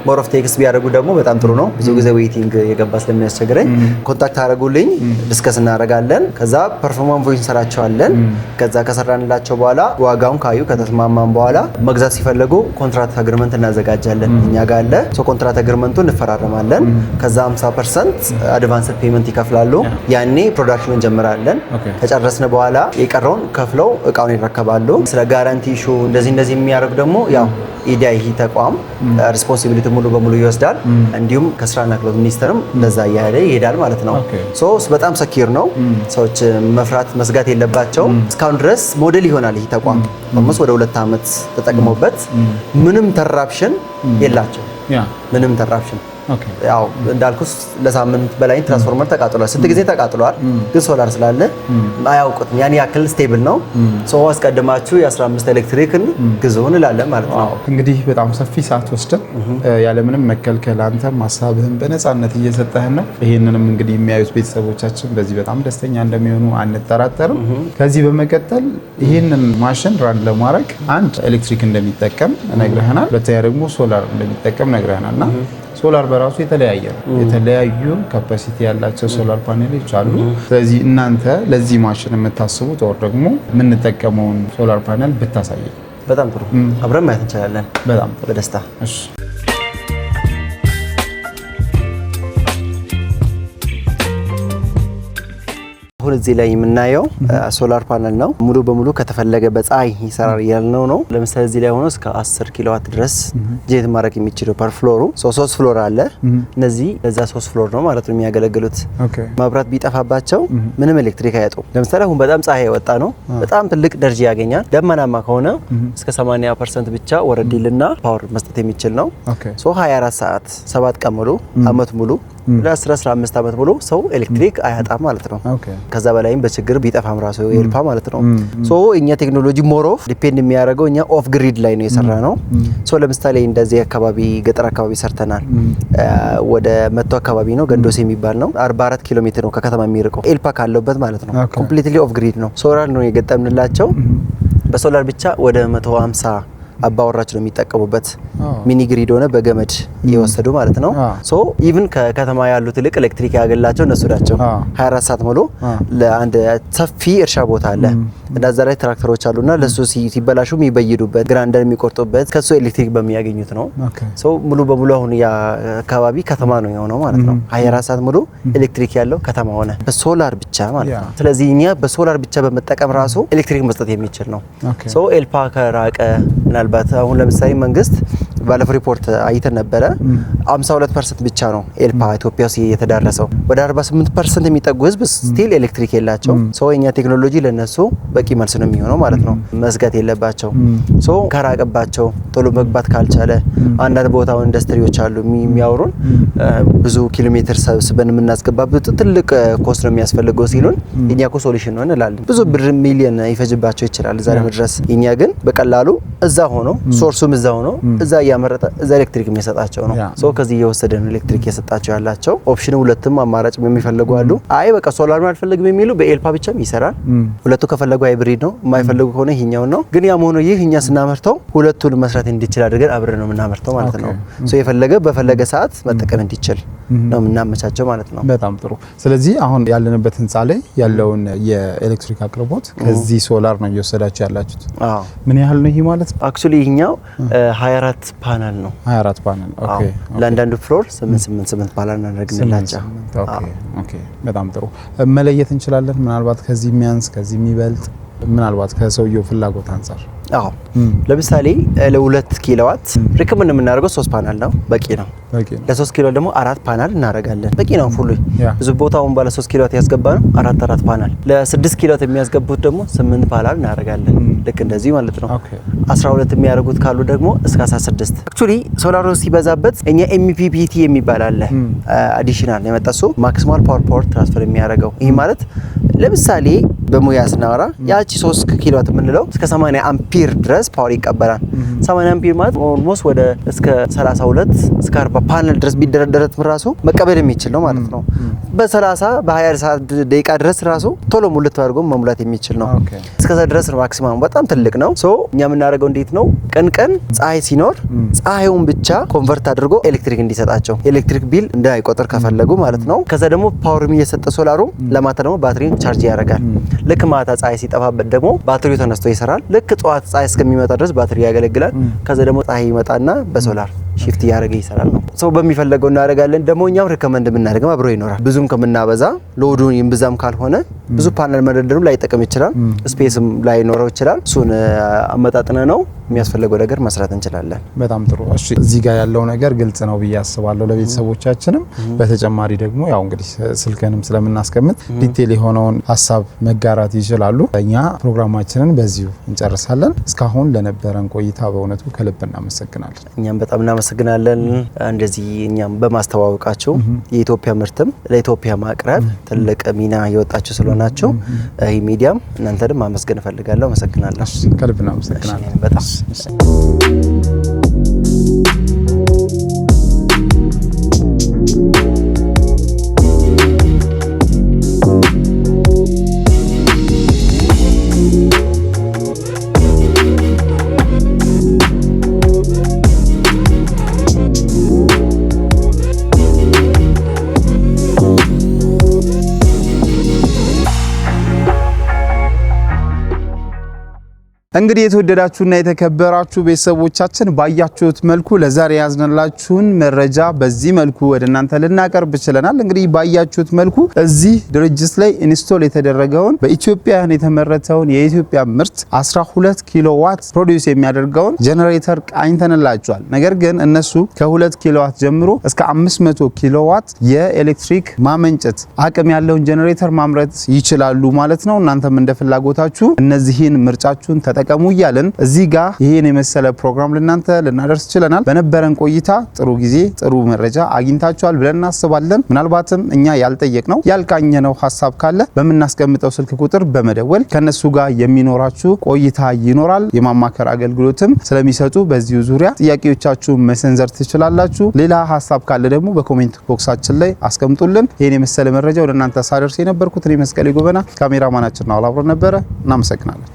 ሞር ኦፍ ቴክስት ቢያደርጉ ደግሞ በጣም ጥሩ ነው። ብዙ ጊዜ ዌይቲንግ የገባ ስለሚያስቸግረኝ ኮንታክት አደረጉልኝ ዲስከስ እናደርጋለን። ከዛ ፐርፎርማንስ ቮይስ እንሰራቸዋለን። ከዛ ከሰራንላቸው በኋላ ዋጋውን ካዩ ከተስማማን በኋላ መግዛት ሲፈልጉ ኮንትራክት አግሪመንት እናዘጋጃለን እኛ ጋር አለ። ሶ ኮንትራክት አግሪመንቱን እንፈራረማለን። ከዛ 50% አድቫንስ ፔመንት ይከፍላሉ። ያኔ ፕሮዳክሽኑን እንጀምራለን። ከጨረስን በኋላ የቀረውን ከፍለው እቃውን ይረከባሉ። ስለ ጋራንቲ ኢሹ እንደዚህ የሚያደርጉ ደግሞ ያው ኢዲአይ ተቋም ሪስፖንሲቢሊቲ ሙሉ በሙሉ ይወስዳል። እንዲሁም ከስራና ክህሎት ሚኒስቴርም እንደዛ ይሄዳል ማለት ነው። ሶስ በጣም ሰኪር ነው። ሰዎች መፍራት መስጋት የለባቸውም። እስካሁን ድረስ ሞዴል ይሆናል ይህ ተቋም ኦልሞስት ወደ 2 ዓመት ተጠቅሞበት ምንም ተራፕሽን የላቸው ምንም ተራፕሽን ያው እንዳልኩስ ለሳምንት በላይ ትራንስፎርመር ተቃጥሏል። ስንት ጊዜ ተቃጥሏል፣ ግን ሶላር ስላለ አያውቁትም። ያን ያክል ስቴብል ነው። ሶ አስቀድማችሁ የ15 ኤሌክትሪክን ግዙ እንላለን ማለት ነው። እንግዲህ በጣም ሰፊ ሰዓት ወስደን ያለምንም መከልከል አንተም ሀሳብህን በነፃነት እየሰጠህን ነው። ይሄንንም እንግዲህ የሚያዩት ቤተሰቦቻችን በዚህ በጣም ደስተኛ እንደሚሆኑ አንጠራጠርም። ከዚህ በመቀጠል ይሄንን ማሽን ራን ለማድረግ አንድ ኤሌክትሪክ እንደሚጠቀም ነግረህናል። ሁለተኛ ደግሞ ሶላር እንደሚጠቀም ነግረህናል እና ሶላር በራሱ የተለያዩ ካፓሲቲ ያላቸው ሶላር ፓኔሎች አሉ። ስለዚህ እናንተ ለዚህ ማሽን የምታስቡት ወር ደግሞ የምንጠቀመውን ሶላር ፓኔል ብታሳይ በጣም ጥሩ አብረን ማየት እንችላለን። በጣም በደስታ እሺ። አሁን እዚህ ላይ የምናየው ሶላር ፓነል ነው። ሙሉ በሙሉ ከተፈለገ በፀሐይ ይሰራል ያልነው ነው። ለምሳሌ እዚህ ላይ ሆኖ እስከ 10 ኪሎዋት ድረስ ጄት ማድረግ የሚችለው ፐር ፍሎሩ 3 ፍሎር አለ። እነዚህ ለዛ 3 ፍሎር ነው ማለት ነው የሚያገለግሉት። መብራት ቢጠፋባቸው ምንም ኤሌክትሪክ አያጡም። ለምሳሌ አሁን በጣም ፀሐይ የወጣ ነው። በጣም ትልቅ ደረጃ ያገኛል። ደመናማ ከሆነ እስከ 80% ብቻ ወረድልና ፓወር መስጠት የሚችል ነው። ሶ 24 ሰዓት 7 ቀን ሙሉ አመት ሙሉ ለ15 ዓመት ሙሉ ሰው ኤሌክትሪክ አያጣም ማለት ነው። ከዛ በላይም በችግር ቢጠፋም ራሱ ኤልፓ ማለት ነው። ሶ እኛ ቴክኖሎጂ ሞር ኦፍ ዲፔንድ የሚያደርገው እኛ ኦፍ ግሪድ ላይ ነው የሰራ ነው። ሶ ለምሳሌ እንደዚህ አካባቢ ገጠር አካባቢ ሰርተናል። ወደ መቶ አካባቢ ነው ገንዶሴ የሚባል ነው 44 ኪሎ ሜትር ነው ከከተማ የሚርቀው ኤልፓ ካለበት ማለት ነው። ኮምፕሊትሊ ኦፍ ግሪድ ነው። ሶላር ነው የገጠምንላቸው። በሶላር ብቻ ወደ 150 አባወራች ነው የሚጠቀሙበት። ሚኒ ግሪድ ሆነ በገመድ እየወሰዱ ማለት ነው። ሶ ኢቭን ከከተማ ያሉት ትልቅ ኤሌክትሪክ ያገላቸው እነሱ ናቸው። 24 ሰዓት ሙሉ ለአንድ ሰፊ እርሻ ቦታ አለ። እንደዛ ላይ ትራክተሮች አሉና ለሱ ሲበላሹ የሚበይዱበት ግራንደር የሚቆርጡበት ከሱ ኤሌክትሪክ በሚያገኙት ነው። ሶ ሙሉ በሙሉ አሁን ያ አካባቢ ከተማ ነው የሆነው ማለት ነው። 24 ሰዓት ሙሉ ኤሌክትሪክ ያለው ከተማ ሆነ በሶላር ብቻ ማለት ነው። ስለዚህ እኛ በሶላር ብቻ በመጠቀም ራሱ ኤሌክትሪክ መስጠት የሚችል ነው። ሶ ኤልፓ ከራቀ ምናልባት አሁን ለምሳሌ መንግስት ባለፈው ሪፖርት አይተን ነበረ 52% ብቻ ነው ኤልፓ ኢትዮጵያ ውስጥ የተዳረሰው። ወደ 48% የሚጠጉ ህዝብ ስቲል ኤሌክትሪክ የላቸው። ሶ የኛ ቴክኖሎጂ ለነሱ በቂ መልስ ነው የሚሆነው ማለት ነው። መስጋት የለባቸው። ሶ ከራቀባቸው ቶሎ መግባት ካልቻለ አንዳንድ ቦታው ኢንዱስትሪዎች አሉ የሚያወሩን ብዙ ኪሎ ሜትር ሰብስበን የምናስገባበት ትልቅ ኮስት ነው የሚያስፈልገው ሲሉን እኛ እኮ ሶሉሽን ነው እንላለን። ብዙ ብር ሚሊዮን ይፈጅባቸው ይችላል እዛ ለመድረስ። እኛ ግን በቀላሉ እዛ ሆኖ ሶርሱም እዛ ሆኖ እዛ ያመረጠ እዛ ኤሌክትሪክ የሚሰጣቸው ነው። ሶ ከዚህ እየወሰደ ነው ኤሌክትሪክ የሰጣቸው ያላቸው ኦፕሽን ሁለቱም አማራጭ የሚፈልጉ አሉ። አይ በቃ ሶላር አልፈልግም የሚሉ በኤልፓ ብቻም ይሰራል። ሁለቱ ከፈለጉ ሃይብሪድ ነው፣ የማይፈልጉ ከሆነ ይሄኛው ነው። ግን ያም ሆኖ ይህ እኛ ስናመርተው ሁለቱን መስራት እንዲችል አድርገን አብረን ነው የምናመርተው ማለት ነው። ሶ የፈለገ በፈለገ ሰዓት መጠቀም እንዲችል ነው የምናመቻቸው ማለት ነው። በጣም ጥሩ። ስለዚህ አሁን ያለንበት ህንጻ ላይ ያለውን የኤሌክትሪክ አቅርቦት ከዚህ ሶላር ነው እየወሰዳችሁ ያላችሁት? አዎ። ምን ያህል ነው ይሄ ማለት? አክቹሊ ይሄኛው 24 ፓናል ነው። 24 ፓናል። ኦኬ። ለአንዳንዱ ፍሎር 8 ፓናል እናደርግላቸው። ኦኬ። በጣም ጥሩ። መለየት እንችላለን ምናልባት ከዚህ የሚያንስ ከዚህ የሚበልጥ ምናልባት ከሰውየው ፍላጎት አንፃር? አዎ ለምሳሌ ለ2 ኪሎዋት ሪከመንድ የምናደርገው 3 ፓናል ነው፣ በቂ ነው። ለ3 ኪሎ ደግሞ 4 ፓናል እናደርጋለን፣ በቂ ነው። ፉሉ ብዙ ቦታውን ባለ 3 ኪሎዋት ያስገባነው 4 ፓናል፣ ለ6 ኪሎዋት የሚያስገቡት ደግሞ 8 ፓናል እናደርጋለን። ልክ እንደዚህ ማለት ነው። 12 የሚያደርጉት ካሉ ደግሞ እስከ 16። አክቹሊ ሶላር ሲበዛበት እኛ ኤምፒፒቲ የሚባል አለ አዲሽናል የመጣሱ ማክሲማል ፓወር ትራንስፈር የሚያደርገው። ይሄ ማለት ለምሳሌ በሙያ ስናወራ ያቺ 3 ኪሎዋት የምንለው እስከ 80 አምፒር ድረስ ፓወር ይቀበላል። 80 አምፒር ማለት ኦልሞስት ወደ እስከ 32 እስከ 40 ፓነል ድረስ ቢደረደረት ራሱ መቀበል የሚችል ነው ማለት ነው። በ30 በ20 ሰዓት ደቂቃ ድረስ ራሱ ቶሎ ሙልት አድርጎ መሙላት የሚችል ነው። እስከዛ ድረስ ነው ማክሲማም፣ በጣም ትልቅ ነው። ሶ እኛ የምናደርገው እንዴት ነው ቀን ፀሐይ ሲኖር ፀሐዩን ብቻ ኮንቨርት አድርጎ ኤሌክትሪክ እንዲሰጣቸው ኤሌክትሪክ ቢል እንዳይቆጥር ከፈለጉ ማለት ነው። ከዛ ደግሞ ፓወርም እየሰጠ ሶላሩ ለማታ ደግሞ ባትሪን ቻርጅ ያደርጋል። ልክ ማታ ፀሐይ ሲጠፋበት ደግሞ ባትሪው ተነስቶ ይሰራል። ልክ ጠዋት ፀሐይ እስከሚመጣ ድረስ ባትሪ ያገለግላል። ከዛ ደግሞ ፀሐይ ይመጣና በሶላር ሺፍት ያደርገ ይሰራል ነው። ሰው በሚፈልገው እናደርጋለን። ደግሞ እኛም ሪከመንድ የምናደርገው አብሮ ይኖራል። ብዙም ከምናበዛ ሎዱን ይምብዛም ካልሆነ ብዙ ፓነል መደርደርም ላይ ጠቀም ይችላል፣ ስፔስም ላይ ኖረው ይችላል። እሱን አመጣጥነ ነው የሚያስፈልገው ነገር መስራት እንችላለን። በጣም ጥሩ። እሺ እዚህ ጋር ያለው ነገር ግልጽ ነው ብዬ አስባለሁ ለቤተሰቦቻችንም። በተጨማሪ ደግሞ ያው እንግዲህ ስልክንም ስለምናስቀምጥ ዲቴል የሆነውን ሀሳብ መጋራት ይችላሉ። እኛ ፕሮግራማችንን በዚሁ እንጨርሳለን። እስካሁን ለነበረን ቆይታ በእውነቱ ከልብ እናመሰግናለን። እኛም በጣም እናመሰግናለን። እንደዚህ እኛም በማስተዋወቃቸው የኢትዮጵያ ምርትም ለኢትዮጵያ ማቅረብ ትልቅ ሚና እየወጣችሁ ስለሆናችሁ ይህ ሚዲያም እናንተንም ማመስገን እፈልጋለሁ። አመሰግናለሁ። ከልብ እናመሰግናለን። በጣም እንግዲህ የተወደዳችሁና የተከበራችሁ ቤተሰቦቻችን ባያችሁት መልኩ ለዛሬ ያዝነላችሁን መረጃ በዚህ መልኩ ወደ እናንተ ልናቀርብ ችለናል። እንግዲህ ባያችሁት መልኩ እዚህ ድርጅት ላይ ኢንስቶል የተደረገውን በኢትዮጵያውያን የተመረተውን የኢትዮጵያ ምርት 12 ኪሎዋት ፕሮዲዩስ የሚያደርገውን ጄኔሬተር ቃኝተንላችኋል። ነገር ግን እነሱ ከ2 ኪሎዋት ጀምሮ እስከ 500 ኪሎዋት የኤሌክትሪክ ማመንጨት አቅም ያለውን ጄኔሬተር ማምረት ይችላሉ ማለት ነው። እናንተም እንደ ፍላጎታችሁ እነዚህን ምርጫችሁን ተጠቀሙ እያልን እዚህ ጋር ይሄን የመሰለ ፕሮግራም ለእናንተ ልናደርስ ችለናል። በነበረን ቆይታ ጥሩ ጊዜ ጥሩ መረጃ አግኝታችኋል ብለን እናስባለን። ምናልባትም እኛ ያልጠየቅነው ያልቃኘነው ሀሳብ ካለ በምናስቀምጠው ስልክ ቁጥር በመደወል ከነሱ ጋር የሚኖራችሁ ቆይታ ይኖራል። የማማከር አገልግሎትም ስለሚሰጡ በዚሁ ዙሪያ ጥያቄዎቻችሁን መሰንዘር ትችላላችሁ። ሌላ ሀሳብ ካለ ደግሞ በኮሜንት ቦክሳችን ላይ አስቀምጡልን። ይሄን የመሰለ መረጃ ወደ እናንተ ሳደርስ የነበርኩት እኔ መስቀሌ ጎበና፣ ካሜራማናችን ነው አብሮን ነበረ። እናመሰግናለን።